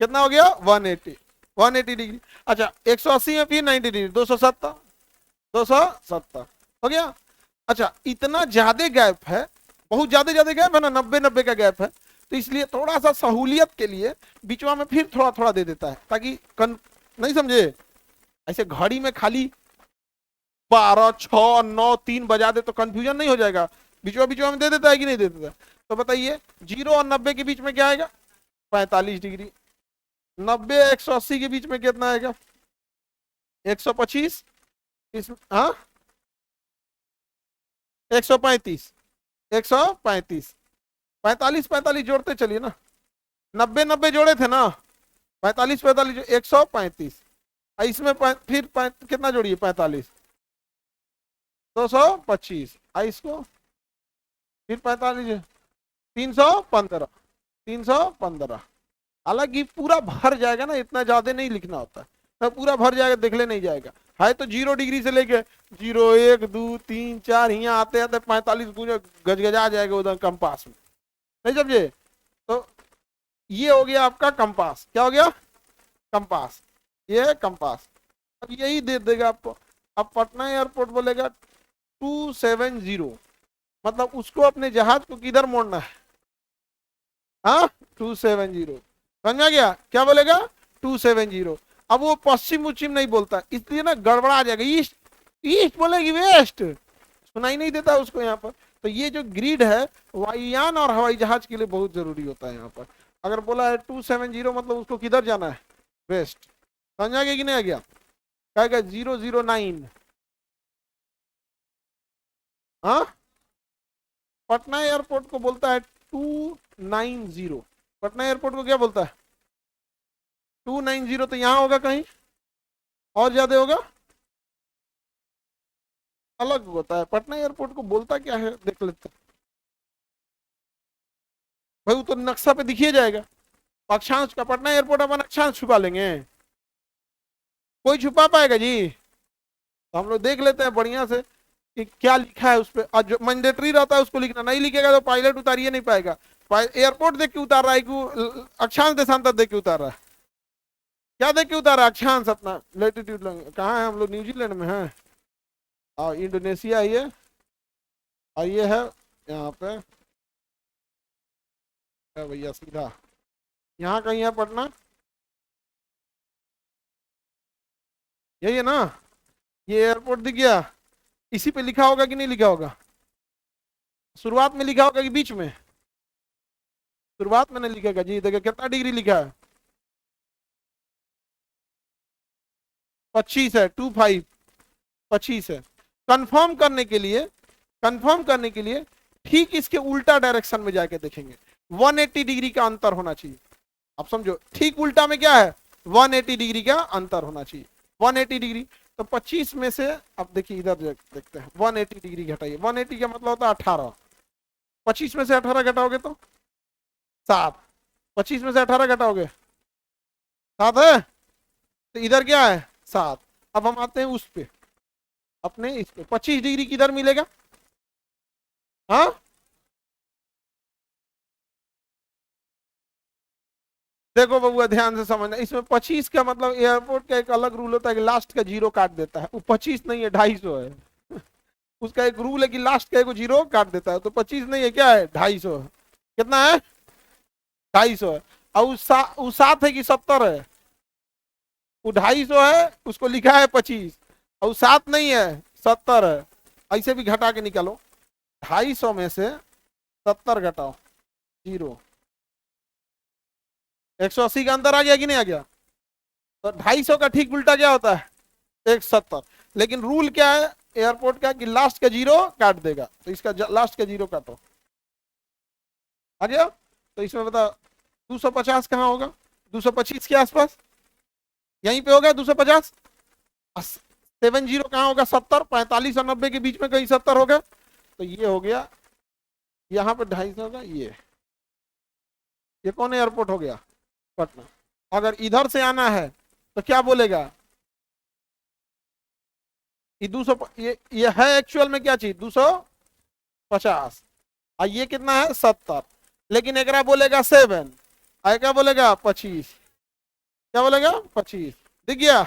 कितना हो गया, 180 डिग्री। अच्छा 180 में फिर 90 डिग्री, 270, 270 हो गया। अच्छा इतना ज्यादा गैप है, बहुत ज्यादा गैप है ना, 90 का गैप है, तो इसलिए थोड़ा सा सहूलियत के लिए बीचवा में फिर थोड़ा थोड़ा दे देता है, ताकि नहीं समझे, ऐसे घड़ी में खाली 12, 6, 9, 3 बजा दे तो कंफ्यूजन नहीं हो जाएगा, बीचवा में दे देता है कि नहीं दे देता है। तो बताइए 0 और 90 के बीच में क्या आएगा, 45 डिग्री। 90 180 के बीच में कितना आएगा, 125, इसमें हाँ 135, 135, 45 जोड़ते चलिए ना, 90 जोड़े थे ना, 45 135, इसमें फिर कितना जोड़िए, 45, 225, इसको फिर 45, 315, 315। हालांकि पूरा भर जाएगा ना, इतना ज्यादा नहीं लिखना होता है, तो पूरा भर जाएगा, देख ले नहीं जाएगा, है तो 0 डिग्री से लेके 0, 1, 2, 3, 4 यहाँ आते आते 45 गजगजा जाएगा उधर कंपास में, नहीं समझे। तो ये हो गया आपका कंपास, क्या हो गया, कंपास, ये है कंपास। अब यही दे देगा आपको। अब पटना एयरपोर्ट बोलेगा 270, मतलब उसको अपने जहाज को किधर मोड़ना है, हाँ 270, समझा गया, क्या बोलेगा 270। अब वो पश्चिम उच्चिम नहीं बोलता, इसलिए ना गड़बड़ा जाएगा, ईस्ट, ईस्ट बोलेगी वेस्ट, सुनाई नहीं देता उसको यहाँ पर। तो ये जो ग्रिड है वायुयान और हवाई जहाज के लिए बहुत जरूरी होता है। यहाँ पर अगर बोला है 270 मतलब उसको किधर जाना है, वेस्ट, समझा गया कि नहीं आ गया, कहेगा 009, हाँ पटना एयरपोर्ट को बोलता है 290, पटना एयरपोर्ट को क्या बोलता है 290, तो यहाँ होगा कहीं और ज्यादा होगा, अलग होता है। पटना एयरपोर्ट को बोलता क्या है देख लेते हैं भाई, वो तो नक्शा पे दिखिए जाएगा, अक्षांश का, पटना एयरपोर्ट अपन अक्षांश छुपा लेंगे, कोई छुपा पाएगा जी। तो हम लोग देख लेते हैं बढ़िया से कि क्या लिखा है उस पर, और जो मैंडेटरी रहता है उसको लिखना, नहीं लिखेगा तो पायलट उतारिए नहीं पाएगा। एयरपोर्ट देख के उतार रहा है कि अक्षांश देशांतर देख के उतार रहा है, क्या देख के उतारा, अक्षांश अपना लेटीट्यूड। कहाँ है हम लोग, न्यूजीलैंड में हैं, और इंडोनेशिया ये, और ये है यहाँ पे भैया सीधा यहाँ कहीं है पटना, यही है ना, ये एयरपोर्ट दिख गया, इसी पे लिखा होगा कि नहीं लिखा होगा, शुरुआत में लिखा होगा कि बीच में, शुरुआत में नहीं लिखेगा जी, देखिए कितना डिग्री लिखा है, 25 है, 25, 25 है। कंफर्म करने के लिए, कंफर्म करने के लिए ठीक इसके उल्टा डायरेक्शन में जाके देखेंगे, 180 डिग्री का अंतर होना चाहिए। आप समझो ठीक उल्टा में क्या है, 180 डिग्री का अंतर होना चाहिए, 180 डिग्री। तो 25 में से अब देखिए इधर देखते हैं 180 डिग्री घटाइए, 180 का मतलब होता है 18, 25 में से 18 घटाओगे तो 7, 25 में से 18 घटाओगे 7 है, तो इधर क्या है 7। अब हम आते हैं उस पे, अपने इस पे 25 डिग्री किधर मिलेगा, हाँ देखो बबुआ ध्यान से समझना, इसमें 25 का मतलब एयरपोर्ट का एक अलग रूल होता है कि लास्ट का जीरो काट देता है, वो 25 नहीं है 250 है। उसका एक रूल है कि लास्ट का एक जीरो काट देता है, तो 25 नहीं है, क्या है 250 है। कितना है 250 है। और उस 7 है कि 70 है, वो 250 है उसको लिखा है 25, और 7 नहीं है 70 है। ऐसे भी घटा के निकालो, 250 में से 70 घटाओ जीरो, 180 का अंतर आ गया कि नहीं आ गया। तो 250 का ठीक उल्टा क्या होता है 170, लेकिन रूल क्या है एयरपोर्ट का कि लास्ट का जीरो काट देगा, तो इसका लास्ट का जीरो काटो, आ गया। तो इसमें बता 250 कहाँ होगा, 225 के आसपास यहीं पे होगा 250, 70 कहाँ होगा 70, 45 और 90 के बीच में कहीं 70 होगा, तो ये हो गया यहाँ पे 250 होगा। ये कौन एयरपोर्ट हो गया पटना। अगर इधर से आना है तो क्या बोलेगा, ये 200, ये है एक्चुअल में क्या चीज 250, और ये कितना है 70, लेकिन एक बोलेगा 7, और क्या बोलेगा 25, क्या बोलेगा 25, दिख गया।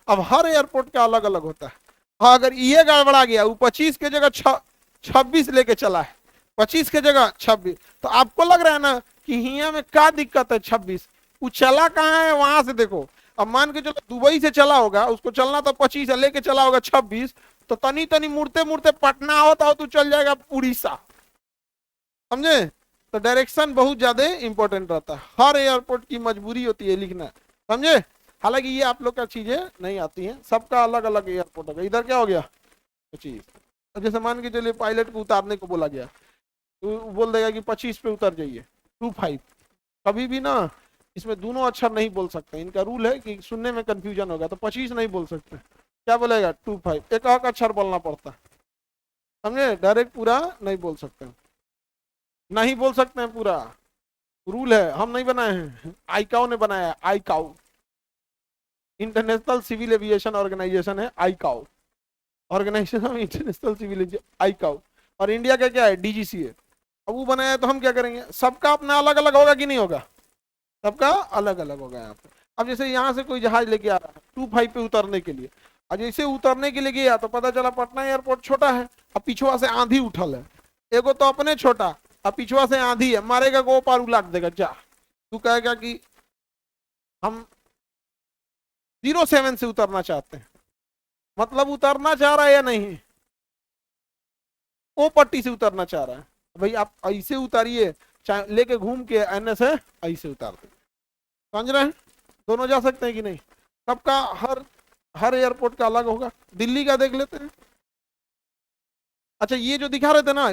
अब हर एयरपोर्ट का अलग अलग होता है। हाँ अगर ये गड़बड़ा गया, वो 25 के जगह 26 लेके चला है, 25 के जगह 26, तो आपको लग रहा है ना कि हिया में क्या दिक्कत है 26, वो चला कहाँ है वहां से देखो। अब मान के चलो दुबई से चला होगा, उसको चलना तो 25 है, लेके चला होगा 26, तो तनी तनी मुड़ते मुड़ते पटना होता हो तो चल जाएगा उड़ीसा, समझे। तो डायरेक्शन बहुत ज्यादा इंपॉर्टेंट रहता है, हर एयरपोर्ट की मजबूरी होती है लिखना, समझे। हालांकि ये आप लोग का चीजें नहीं आती हैं, सबका अलग अलग एयरपोर्ट होगा। इधर क्या हो गया 25, जैसे मान के चलिए पायलट को उतारने को बोला गया, तो बोल देगा कि 25 पे उतर जाइए 25। कभी भी ना इसमें दोनों अक्षर नहीं बोल सकते, इनका रूल है कि सुनने में कंफ्यूजन होगा, तो 25 नहीं बोल सकते, क्या बोलेगा 25, एक अक्षर बोलना पड़ता है, समझे। डायरेक्ट पूरा नहीं बोल सकते, नहीं बोल सकते हैं पूरा, रूल है, हम नहीं बनाए हैं, आईकाओ ने बनाया है, ICAO international civil aviation organization है, ICAO organization of international civil ICAO, और इंडिया का क्या है डीजीसी है। अब वो बनाया है तो हम क्या करेंगे, सबका अपना अलग अलग होगा कि नहीं होगा, सबका अलग अलग होगा यहाँ पे। अब जैसे यहाँ से कोई जहाज लेके आ रहा है 25 पे उतरने के लिए, और जैसे उतरने के लिए गया तो पता चला पटना एयरपोर्ट छोटा है, अब पिछुआ से आंधी उठल है, एगो तो अपने छोटा, अब पिछुआ से आंधी है, मारेगा को पार उलाट देगा जा। तू कहेगा कि हम 07 से उतरना चाहते हैं, मतलब उतरना चाह रहा है या नहीं, वो पट्टी से उतरना चाह रहा है, भाई आप ऐसे उतारिए, चाहे लेके घूम के एनएस है ऐसे उतार दे, समझ रहे हैं। दोनों जा सकते हैं कि नहीं, सबका हर हर एयरपोर्ट का अलग होगा। दिल्ली का देख लेते हैं। अच्छा ये जो दिखा रहे थे ना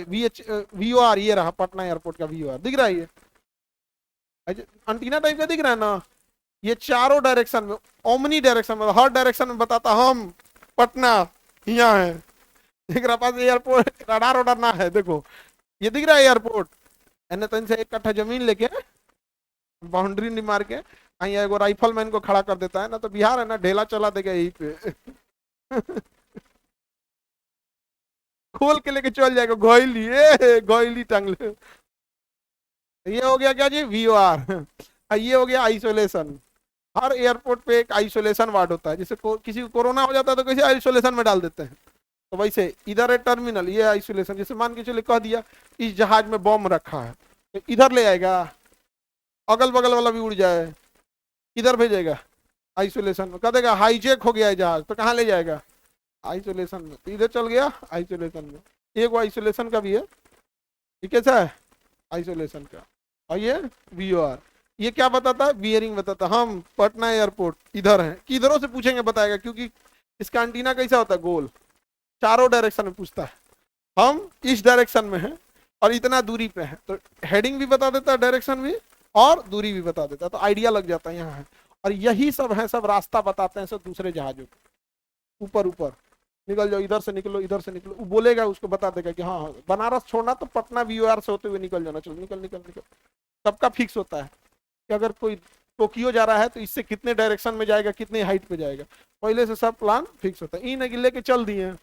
VOR, ये रहा पटना एयरपोर्ट का VOR, दिख रहा है ये अंटीना टाइप का दिख रहा है ना, ये चारों डायरेक्शन में, ओमनी डायरेक्शन में, हर डायरेक्शन में बताता हम पटना यहाँ है। देख रहा पास एयरपोर्ट रडार वडार ना है, देखो ये दिख रहा है एयरपोर्ट, एने तन से 1 कट्ठा जमीन लेके बाउंड्री नहीं मार के कहीं एगो राइफल मैन को खड़ा कर देता है ना, तो बिहार है ना ढेला चला देगा यहीं पे। खोल के लेके चल जाएगा, गोइली टांग ले। ये हो गया क्या जी VOR, ये हो गया आइसोलेशन। हर एयरपोर्ट पे एक आइसोलेशन वार्ड होता है, जैसे किसी को कोरोना हो जाता है तो कैसे आइसोलेशन में डाल देते हैं, तो वैसे इधर है टर्मिनल, ये आइसोलेशन। जैसे मान के चले कह दिया इस जहाज में बम रखा है, तो इधर ले आएगा, अगल बगल वाला भी उड़ जाए इधर भेजेगा आइसोलेशन में, कह देगा हाईजेक हो गया है जहाज, तो कहाँ ले जाएगा आइसोलेशन में, तो इधर चल गया आइसोलेशन में। एक वो आइसोलेशन का भी है, ये कैसा है आइसोलेशन का। और ये VOR, ये क्या बताता है बियरिंग बताता है। हम पटना एयरपोर्ट इधर है, किधरों से पूछेंगे बताएगा, क्योंकि इसका एंटीना कैसा होता है गोल, चारों डायरेक्शन में पूछता है, हम इस डायरेक्शन में हैं और इतना दूरी पे है, तो हेडिंग भी बता देता है, डायरेक्शन भी और दूरी भी बता देता है, तो आइडिया लग जाता है यहाँ है। और यही सब है, सब रास्ता बताते हैं सब दूसरे जहाजों को। ऊपर ऊपर निकल जाओ, इधर से निकलो, इधर से निकलो, वो बोलेगा, उसको बता देगा कि हाँ हाँ, बनारस छोड़ना तो पटना वीओआर से होते हुए निकल जाना, चलो निकल निकल निकल। सबका फिक्स होता है कि अगर कोई टोक्यो जा रहा है तो इससे कितने डायरेक्शन में जाएगा, कितने हाइट पे जाएगा, पहले से सब प्लान फिक्स होता है। इन अगिले के चल दिए हैं।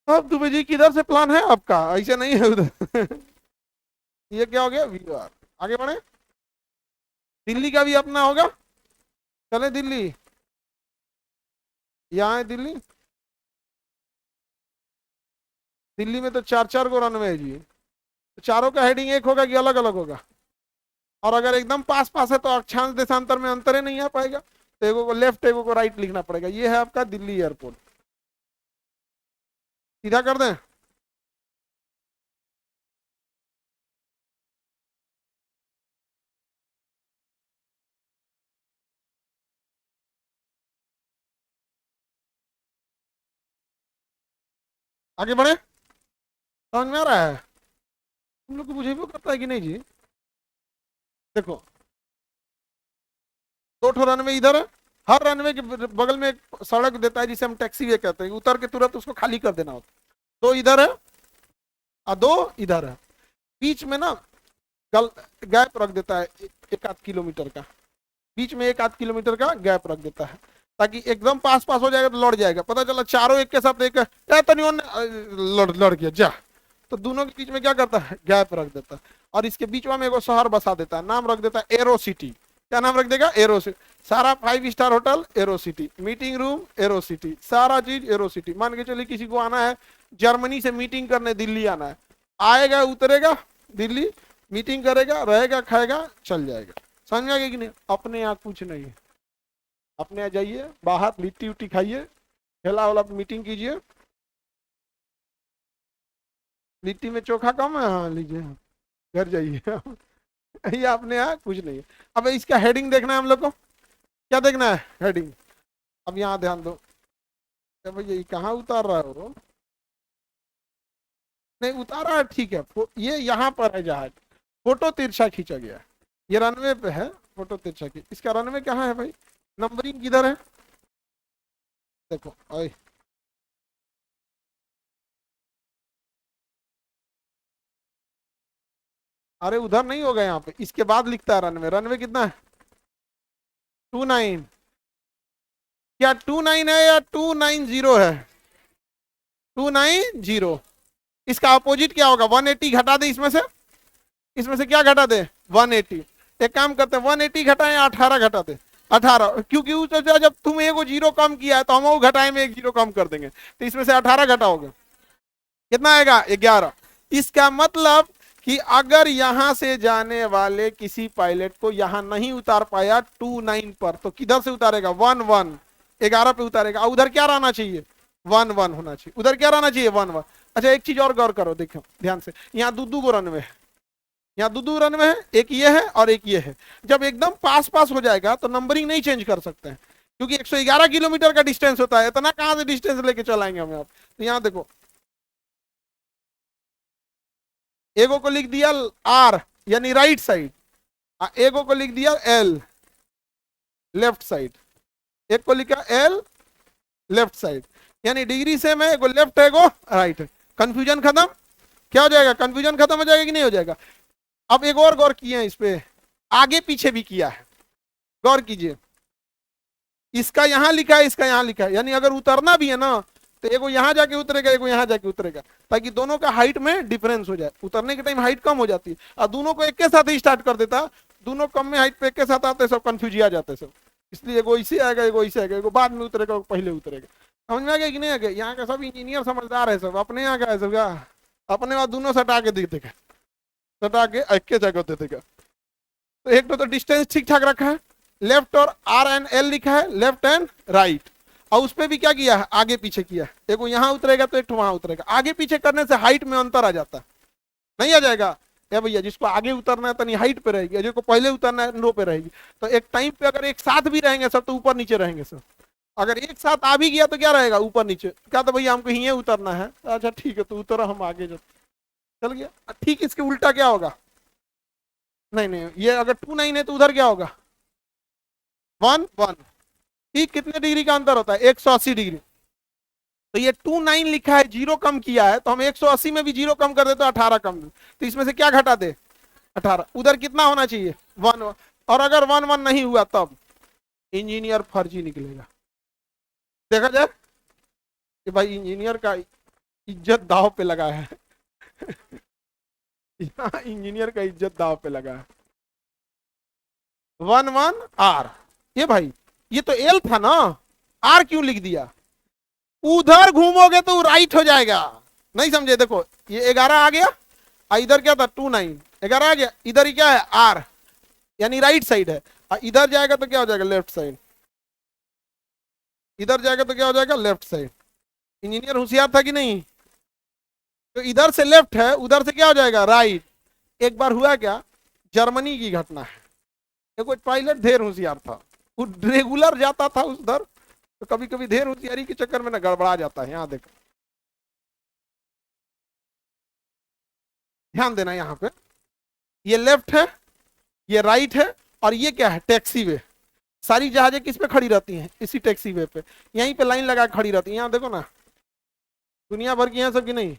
अब दुबे जी किधर से प्लान है आपका, ऐसे नहीं है उधर। ये क्या हो गया, वीआर। आगे बढ़े, दिल्ली का भी अपना होगा, चले दिल्ली, यहाँ है दिल्ली। दिल्ली में तो चार चार को रनवे है जी, तो चारों का हेडिंग एक होगा कि अलग अलग होगा? और अगर एकदम पास पास है तो अक्षांश देशांतर में अंतर ही नहीं आ पाएगा, तो एगो को लेफ्ट एगो को राइट लिखना पड़ेगा। ये है आपका दिल्ली एयरपोर्ट। सीधा कर दें, आगे बढ़े, समझ में आ रहा है? तुम लोग को मुझे भी करता है कि नहीं जी? देखो, दो ठो रनवे इधर है, हर रनवे के बगल में एक सड़क देता है जिसे हम टैक्सी वे कहते हैं, उतर के तुरंत उसको खाली कर देना होता है। दो इधर है और दो इधर है, बीच में ना गल गैप रख देता है, एक आध किलोमीटर का, बीच में एक आध किलोमीटर का गैप रख देता है, ताकि एकदम पास पास हो जाएगा तो लड़ जाएगा, पता चला चारों एक के साथ एक तनियों लड़ गया जा, तो दोनों के बीच में क्या करता है, गैप रख देता है। और इसके बीच में एक शहर बसा देता है, नाम रख देता है एरो सिटी। क्या नाम रख देगा, एरो सिटी। सारा 5 star hotel arrow city, meeting room arrow city, सारा चीज एरो सिटी। मान के चलिए किसी को आना है जर्मनी से मीटिंग करने, दिल्ली आना है, आएगा उतरेगा दिल्ली, मीटिंग करेगा, रहेगा, खाएगा, चल जाएगा। समझ में आ गया कि नहीं? अपने यहाँ कुछ नहीं है, अपने यहाँ जाइए बाहर लिट्टी उट्टी खाइए, ठेला वाला मीटिंग कीजिए, लिट्टी में चोखा कम है, हाँ लीजिए, घर जाइए। ये अपने यहाँ कुछ नहीं है। अब इसका हेडिंग देखना है हम लोग को, क्या देखना है, हेडिंग। अब यहाँ ध्यान दो, भैया ये कहाँ उतार रहा है वो, नहीं उतारा है ठीक है, ये यहाँ पर है जहाज, फोटो तिरछा खींचा गया है, ये रनवे पे है, फोटो तिरछा खींच। इसका रनवे कहाँ है भाई, नंबरिंग किधर है, देखो ओए, अरे उधर नहीं होगा, यहाँ पे इसके बाद लिखता है रनवे। रनवे कितना है, 29। क्या 29 है या 290 है, 290। इसका अपोजिट क्या होगा, 180 घटा दे इसमें से, इसमें से क्या घटा दे, 180। एक काम करते हैं 180 घटाएं 18 घटा दे, 18, क्योंकि उस जब तुम एक जीरो कम किया है तो हम वो घटाए में एक जीरो कम कर देंगे, तो इसमें से 18 घटाओगे, कितना आएगा, 11। इसका मतलब कि अगर यहां से जाने वाले किसी पायलट को यहां नहीं उतार पाया 29 पर, तो किधर से उतारेगा, 11, 11 पे उतारेगा। उधर क्या रहना चाहिए, 11 होना चाहिए, उधर क्या रहना चाहिए, 11। अच्छा एक चीज और गौर करो, देखो ध्यान से, यहाँ दो को रनवे है, यहाँ दो रनवे है, एक ये है और एक ये है। जब एकदम पास पास हो जाएगा तो नंबरिंग नहीं चेंज कर सकते हैं, क्योंकि 111 किलोमीटर का डिस्टेंस होता है, इतना कहां से डिस्टेंस लेके चलाएंगे हमें आप। तो यहाँ देखो, एगो को लिख दिया आर यानी राइट साइड, एगो को लिख दिया एल लेफ्ट साइड, एक को लिखा एल लेफ्ट साइड, यानी डिग्री सेम है, एगो लेफ्ट है एगो राइट है। कंफ्यूजन खत्म, क्या हो जाएगा, कंफ्यूजन खत्म हो जाएगा कि नहीं हो जाएगा? अब एक और गौर किए हैं इस पे, आगे पीछे भी किया है, गौर कीजिए, इसका यहां लिखा है, इसका यहां लिखा है, यानी अगर उतरना भी है ना तो एगो यहां जाके उतरेगा, एगो यहां जाके उतरेगा, ताकि दोनों का हाइट में डिफरेंस हो जाए। उतरने के टाइम हाइट कम हो जाती है, और दोनों को एक के साथ ही स्टार्ट कर देता, दोनों कम में हाइट पे एक के साथ आते, सब कंफ्यूज आ जाते सब। इसलिए एगो इसे आएगा, एगो इसे आएगा, एगो बाद में उतरेगा, एगो पहले उतरेगा। समझ में आ गया कि नहीं आ गया? यहाँ का सब इंजीनियर समझदार है, सब अपने यहाँ का है, सब क्या अपने वहां दोनों सटा के दे देगा, सटा के एक के जगह दे देगा। तो एक तो डिस्टेंस ठीक ठाक रखा है, लेफ्ट और आर एंड एल लिखा है, लेफ्ट एंड राइट, और उस पर भी क्या किया है, आगे पीछे किया है। देखो यहाँ उतरेगा तो एक वहां उतरेगा, आगे पीछे करने से हाइट में अंतर आ जाता है, नहीं आ जाएगा या भैया? जिसको आगे उतरना है तो नहीं हाइट पे रहेगी, जिसको पहले उतरना है नो पे रहेगी। तो एक टाइम पे अगर एक साथ भी रहेंगे सब तो ऊपर नीचे रहेंगे सब, अगर एक साथ आ भी गया तो क्या रहेगा, ऊपर नीचे। क्या तो भैया हमको यहीं उतरना है, अच्छा ठीक है तो उतरो, हम आगे चल गया। ठीक इसके उल्टा क्या होगा, नहीं नहीं, ये अगर 29 है तो उधर क्या होगा, 1 1, ठीक, कितने डिग्री का अंतर होता है? 180 डिग्री। तो ये 29 लिखा है, जीरो कम किया है, तो हम 180 में भी जीरो कम कर दे तो 18 कम दे, तो इसमें से क्या घटा दे? 18। उधर कितना होना चाहिए? 1 1। और अगर 1 1 नहीं हुआ तब इंजीनियर फर्जी निकलेगा। देखा जाए कि भाई इंजीनियर का इज्जत दाव पे लगा है। यहाँ इंजीनियर का इज्जत दाव पे लगा है। 1 1 आर, ये भाई ये तो एल था ना, आर क्यों लिख दिया? उधर घूमोगे तो राइट हो जाएगा। नहीं समझे? देखो ये 11 आ गया, इधर क्या था? 29, 11 आ गया, इधर ही क्या है? आर, यानी राइट साइड है। इधर जाएगा तो क्या हो जाएगा? Left side. इधर जाएगा तो क्या हो जाएगा? Left side. इंजीनियर होशियार था कि नहीं? तो इधर से लेफ्ट है, उधर से क्या हो जाएगा? राइट। एक बार हुआ क्या, जर्मनी की घटना है, एक पायलट ढेर होशियार था, वो रेगुलर जाता था उधर, तो कभी कभी ढेर होशियारी के चक्कर में ना गड़बड़ा जाता है। यहाँ देखो, ध्यान देना, यहाँ पे ये लेफ्ट है, ये राइट है, और ये क्या है? टैक्सी वे। सारी जहाजें किस पे खड़ी रहती हैं? इसी टैक्सी वे पे, यहीं पे लाइन लगा खड़ी रहती है। यहाँ देखो ना, दुनिया भर की यहाँ सब की नहीं,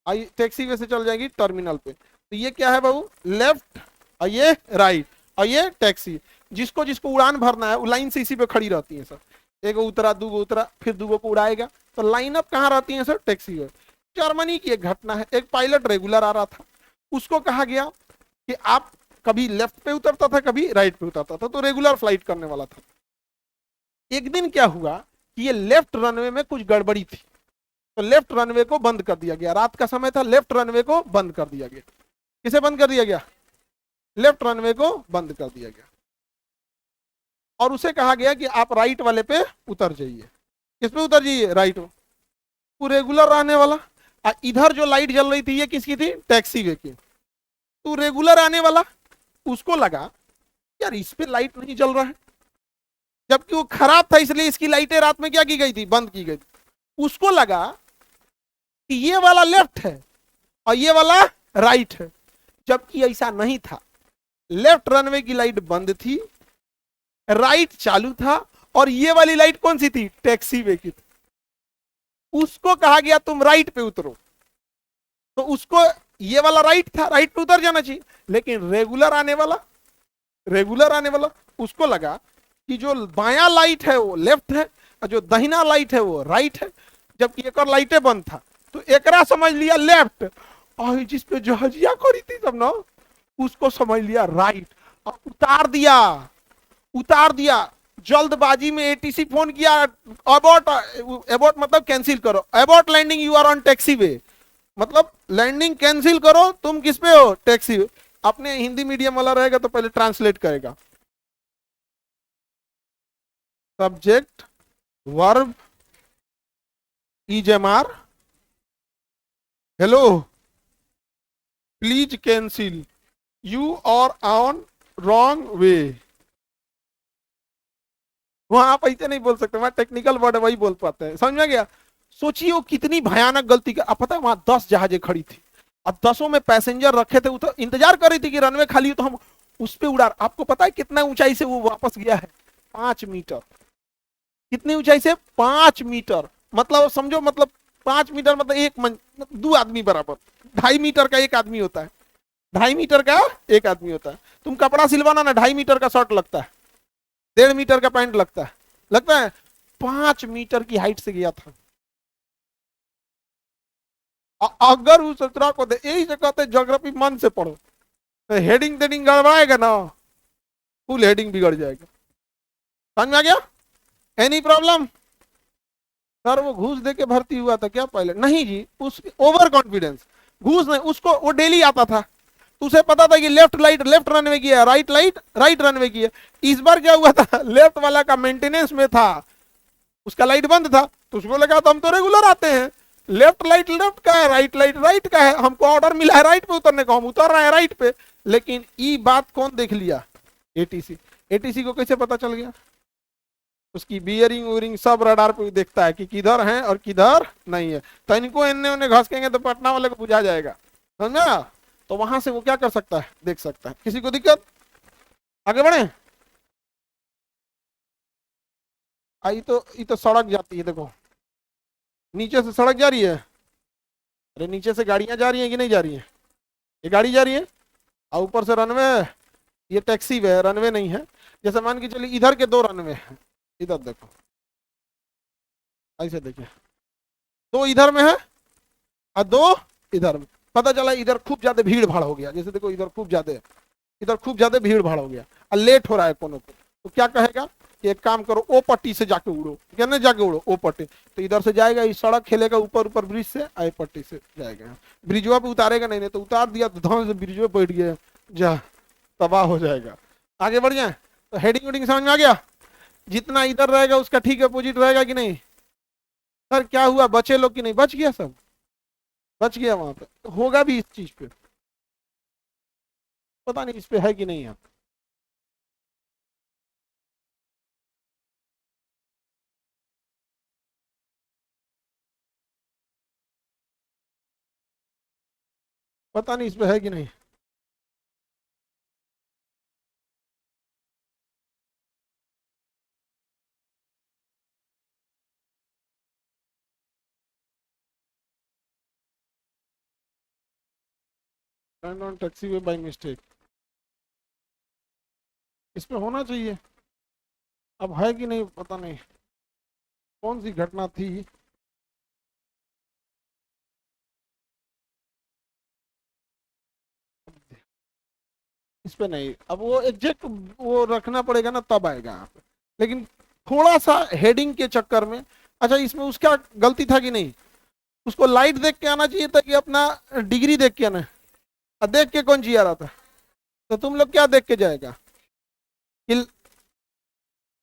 आई टैक्सी वे से चल जाएगी टर्मिनल पे। तो ये क्या है बाबू? लेफ्ट, और ये राइट, और ये टैक्सी। जिसको जिसको उड़ान भरना है वो लाइन से इसी पे खड़ी रहती है सर। एक उतरा, दूगो उतरा, फिर दूगो को उड़ाएगा, तो लाइन अप कहाँ रहती है सर? टैक्सी वे। जर्मनी की एक घटना है, एक पायलट रेगुलर आ रहा था, उसको कहा गया कि आप कभी लेफ्ट पे उतरता था, कभी राइट पे उतरता था, तो रेगुलर फ्लाइट करने वाला था। एक दिन क्या हुआ कि ये लेफ्ट रनवे में कुछ गड़बड़ी थी, तो लेफ्ट रनवे को बंद कर दिया गया। रात का समय था, लेफ्ट रनवे को बंद कर दिया गया। किसे बंद कर दिया गया? लेफ्ट रनवे को बंद कर दिया गया, और उसे कहा गया कि आप राइट वाले पे उतर जाइए। किस पे उतर जाइए? राइट। वो रेगुलर आने वाला, इधर जो लाइट जल रही थी ये किसकी थी? टैक्सी वे की। तो रेगुलर आने वाला, उसको लगा यार इस पे लाइट नहीं जल रहा है, जबकि वो खराब था, इसलिए इसकी लाइटें रात में क्या की गई थी? बंद की गई थी। उसको लगा कि ये वाला लेफ्ट है और ये वाला राइट है, जबकि ऐसा नहीं था। लेफ्ट रनवे की लाइट बंद थी, राइट चालू था, और ये वाली लाइट कौन सी थी? टैक्सी वे की थी। उसको कहा गया तुम राइट पे उतरो, तो उसको ये वाला राइट था, राइट पे उतर जाना चाहिए, लेकिन रेगुलर आने वाला उसको लगा कि जो बायां लाइट है वो लेफ्ट है, और जो दाहिना लाइट है वो राइट है, जबकि एक और लाइटें बंद था, तो एकरा समझ लिया लेफ्ट, और जिस पे जहाजिया खड़ी थी सब ना, उसको समझ लिया राइट, और उतार दिया। जल्दबाजी में एटीसी फोन किया, अबॉर्ट, अबॉर्ट मतलब कैंसिल करो, abort landing, you are on taxiway, मतलब लैंडिंग कैंसिल करो, तुम किस पे हो? Taxiway. अपने हिंदी मीडियम वाला रहेगा तो पहले ट्रांसलेट करेगा, सब्जेक्ट वर्ब ईजेमआर, hello please cancel, you are on wrong way. वहां आप ऐसे नहीं बोल सकते, वहां टेक्निकल वर्ड वही बोल पाते हैं, समझ में गया? सोचिए वो कितनी भयानक गलती का। अब पता है वहां 10 जहाजें खड़ी थी, अब 10 में पैसेंजर रखे थे, तो इंतजार कर रही थी कि रनवे खाली हो तो हम उस पे उड़ा। आपको पता है कितना ऊंचाई से वो वापस गया है? 5 मीटर। कितनी ऊंचाई से? 5 मीटर। मतलब समझो, मतलब 5 मीटर मतलब एक दो आदमी बराबर, 2.5 मीटर का एक आदमी होता है, 2.5 मीटर का एक आदमी होता है। तुम कपड़ा सिलवाना ना, 2.5 मीटर का शर्ट लगता है, 1.5 मीटर का पैंट लगता है। 5 मीटर की हाइट से गया था। अगर उस सत्रह को यही से कहते ज्योग्राफी मन से पढ़ो, तो हेडिंग तेडिंग गड़बड़ाएगा ना, फुल हेडिंग बिगड़ जाएगा। समझ में आ गया? Any problem? सर वो घूस दे के भर्ती हुआ था क्या पायलट? नहीं जी, उस ओवर कॉन्फिडेंस। घूस नहीं, उसको वो डेली आता था, तो उसे पता था कि लेफ्ट लाइट लेफ्ट रनवे की है, राइट लाइट राइट रनवे की है। इस बार क्या हुआ था, लेफ्ट वाला का मेंटेनेंस में था, उसका लाइट बंद था, तो उसको लगा तो हम तो रेगुलर आते हैं, लेफ्ट लाइट लेफ्ट का है, राइट लाइट राइट का है, हमको ऑर्डर मिला है राइट पे उतरने का, हम उतर रहे हैं राइट पे। लेकिन ये बात कौन देख लिया? एटीसी। एटीसी को कैसे पता चल गया? उसकी बियरिंग वोयरिंग सब रडार पे देखता है कि किधर है और किधर नहीं है, तो इनको इन्ने उन्हें घसकेंगे तो पटना वाले को बुझा जाएगा, समझा? तो वहां से वो क्या कर सकता है? देख सकता है। किसी को दिक्कत? आगे बढ़े। आई तो ये तो सड़क जाती है, देखो नीचे से सड़क जा रही है। अरे नीचे से गाड़ियां जा रही हैं कि नहीं जा रही हैं? ये गाड़ी जा रही है और ऊपर से रनवे है। ये टैक्सी वे है, रनवे नहीं है। जैसे मान के चलिए इधर के दो रनवे हैं, इधर देखो, ऐसे देखिए, दो इधर में है और दो इधर में। पता चला इधर खूब ज्यादा भीड़ भाड़ हो गया, जैसे देखो इधर खूब ज्यादा, इधर खूब ज्यादा भीड़ भाड़ हो गया और लेट हो रहा है कोनो को, तो क्या कहेगा कि एक काम करो, ओ पट्टी से जाके उड़ो, कहने जाके उड़ो ओ पट्टी। तो इधर से जाएगा, इस सड़क खेलेगा ऊपर ऊपर ब्रिज से, आई पट्टी से जाएगा। ब्रिजवा पे उतारेगा नहीं, नहीं तो उतार दिया तो धान से ब्रिजवा बैठ गया, जा तबाह हो जाएगा। आगे बढ़ जाए तो हेडिंग वेडिंग समझ में आ गया। जितना इधर रहेगा उसका ठीक अपोजिट रहेगा कि नहीं। सर क्या हुआ, बचे लोग कि नहीं, बच गया सब, बच गया वहां पे, तो होगा भी इस चीज पे, पता नहीं इस पे है कि नहीं है। पता नहीं इस पे है कि नहीं। Turn on taxi way by mistake, इस पे होना चाहिए, अब है कि नहीं पता नहीं, कौन सी घटना थी। इस पे नहीं, अब वो एग्जैक्ट वो रखना पड़ेगा ना, तब आएगा यहाँ पे। लेकिन थोड़ा सा हेडिंग के चक्कर में, अच्छा इसमें उसका गलती था कि नहीं, उसको लाइट देख के आना चाहिए था कि अपना डिग्री देख के आना। देख के कौन जी आ रहा था, तो तुम लोग क्या देख के जाएगा कि,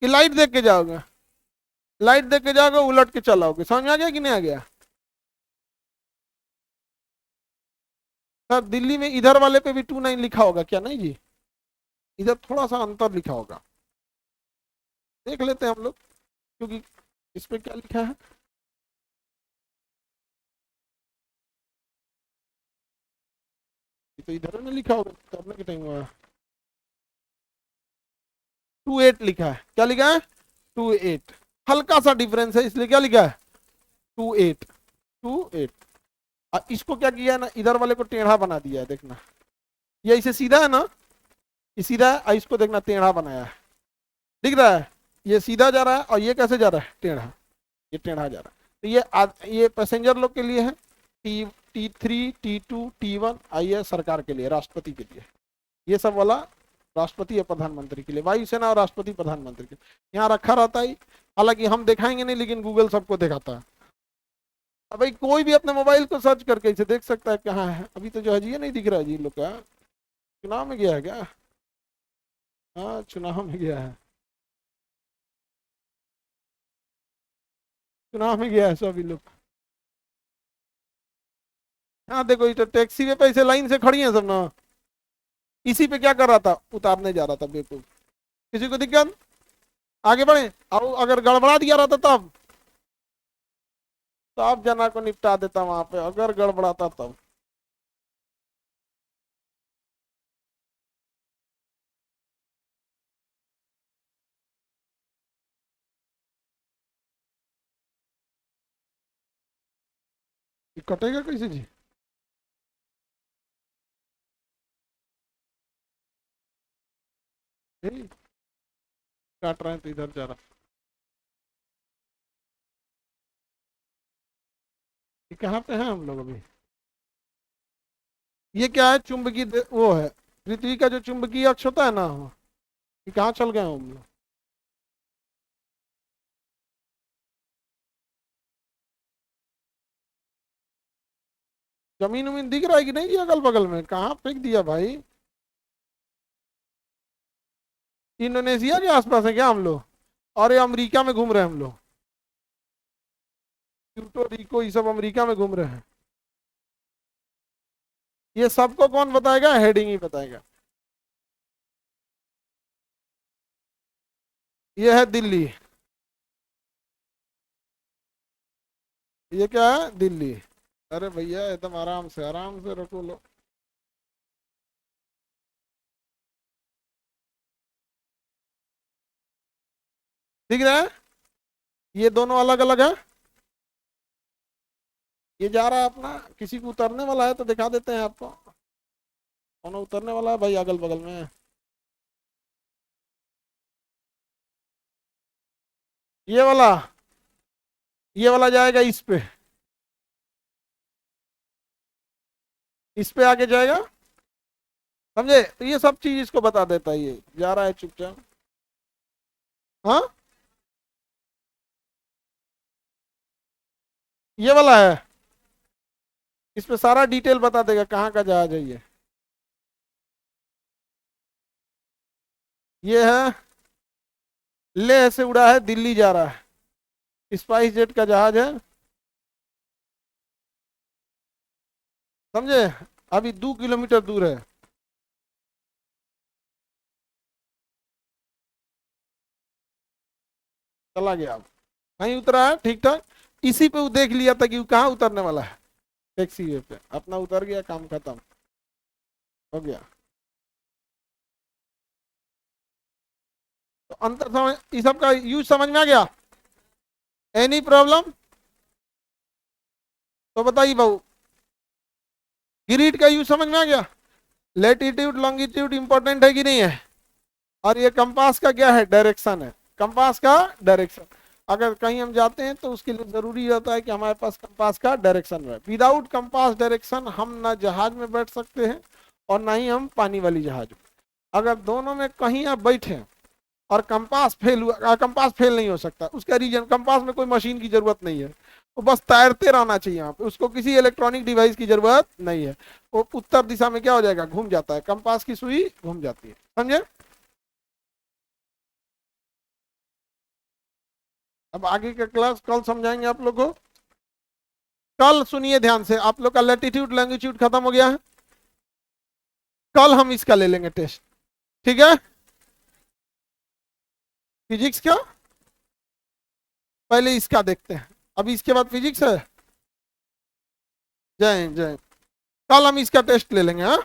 लाइट देख के जाओगे, लाइट देख के जाओगे उलट के चलाओगे, समझ में आ गया कि नहीं आ गया। सर दिल्ली में इधर वाले पे भी 29 लिखा होगा क्या, नहीं जी, इधर थोड़ा सा अंतर लिखा होगा, देख लेते हैं हम लोग, क्योंकि इस पे क्या लिखा है, ये तो इधर में लिखा होगा करने के टाइम हुआ। 28 लिखा है, क्या लिखा है 28, हल्का सा डिफरेंस है इसलिए क्या लिखा है 28, 28। इसको क्या किया है ना, इधर वाले को टेढ़ा बना दिया है, देखना ये इसे सीधा है ना, ये सीधा है, और इसको देखना टेढ़ा बनाया है, दिख रहा है, ये सीधा जा रहा है और ये कैसे जा रहा है टेढ़ा, ये टेढ़ा जा रहा है। तो ये पैसेंजर लोग के लिए है, T3 T2 T1, ये सरकार के लिए, राष्ट्रपति के लिए, ये सब वाला राष्ट्रपति या प्रधानमंत्री के लिए, वायुसेना और राष्ट्रपति प्रधानमंत्री के लिए यहाँ रखा रहता है। हालांकि हम दिखाएंगे नहीं, लेकिन गूगल सबको दिखाता है। अब भाई कोई भी अपने मोबाइल को सर्च करके इसे देख सकता है कहाँ है, अभी तो जो है जी ये नहीं दिख रहा है जी, लोग का चुनाव में गया है क्या, हाँ चुनाव में गया है, चुनाव में गया है सभी लोग। हाँ देखो ये तो टैक्सी में पैसे लाइन से खड़ी हैं सब ना, इसी पे क्या कर रहा था, उतारने जा रहा था बेवकूफ, किसी को दिक्कत, आगे बढ़े, और अगर गड़बड़ा दिया रहता तब, तो आप जना को निपटा देता वहां पे, अगर गड़बड़ाता तब। ये कटेगा कैसे जी, नहीं, काट रहे हैं तो इधर जा रहा है। ये कहाँ पे है हम लोग अभी, ये क्या है चुंबकीय वो है, पृथ्वी का जो चुंबकीय अक्ष होता है ना, ये कहाँ चल गए हम लोग, जमीन उमीन दिख रहा है कि नहीं जी, अगल बगल में कहाँ फेंक दिया भाई, इंडोनेशिया के आसपास है क्या हम लोग, और ये अमेरिका में घूम रहे हैं हम लोग, प्यूर्टो रिको ये सब अमेरिका में घूम रहे हैं। ये सबको कौन बताएगा, हेडिंग ही बताएगा। ये है दिल्ली, ये क्या है दिल्ली, अरे भैया एकदम आराम से रखो लो, दिख रहा है। ये दोनों अलग अलग है। ये जा रहा है अपना, किसी को उतरने वाला है तो दिखा देते हैं आपको। कौन उतरने वाला है भाई अगल बगल में? ये वाला, ये वाला जाएगा इस पे आके जाएगा। समझे? तो ये सब चीज इसको बता देता है, ये जा रहा है चुपचाप। हाँ, ये वाला है, इस पे सारा डिटेल बता देगा कहाँ का जहाज है ये। ये है, लेह से उड़ा है, दिल्ली जा रहा है, स्पाइस जेट का जहाज है। समझे? अभी 2 किलोमीटर दूर है। चला गया, अब कहीं उतरा है ठीक ठाक। इसी पे वो देख लिया था कि वो कहाँ उतरने वाला है। टैक्सी वे पे अपना उतर गया, काम खत्म हो गया। तो अंतर समझ, इस सब का यूज समझ में आ गया? Any problem? तो बताइए भाऊ, ग्रिड का यूज समझ में आ गया? लेटीट्यूड लॉन्गिट्यूड इंपॉर्टेंट है कि नहीं है? और ये कंपास का क्या है? डायरेक्शन है। कंपास का डायरेक्शन, अगर कहीं हम जाते हैं तो उसके लिए जरूरी होता है कि हमारे पास कंपास का डायरेक्शन है। विदाउट कंपास डायरेक्शन हम ना जहाज में बैठ सकते हैं और ना ही हम पानी वाली जहाज में। अगर दोनों में कहीं आप बैठे और कंपास फेल हुआ, कंपास फेल नहीं हो सकता। उसका रीजन, कंपास में कोई मशीन की जरूरत नहीं है, वो बस तैरते रहना चाहिए यहाँ पे, उसको किसी इलेक्ट्रॉनिक डिवाइस की जरूरत नहीं है। वो उत्तर दिशा में क्या हो जाएगा? घूम जाता है, कंपास की सुई घूम जाती है। समझे? अब आगे का क्लास कल समझाएंगे आप लोग को। कल सुनिए ध्यान से, आप लोग का लैटिट्यूड लॉन्गिट्यूड खत्म हो गया है, कल हम इसका ले लेंगे टेस्ट। ठीक है? फिजिक्स का पहले इसका देखते हैं, अभी इसके बाद फिजिक्स है। जय हिंद, जय हिंद। कल हम इसका टेस्ट ले लेंगे। हाँ,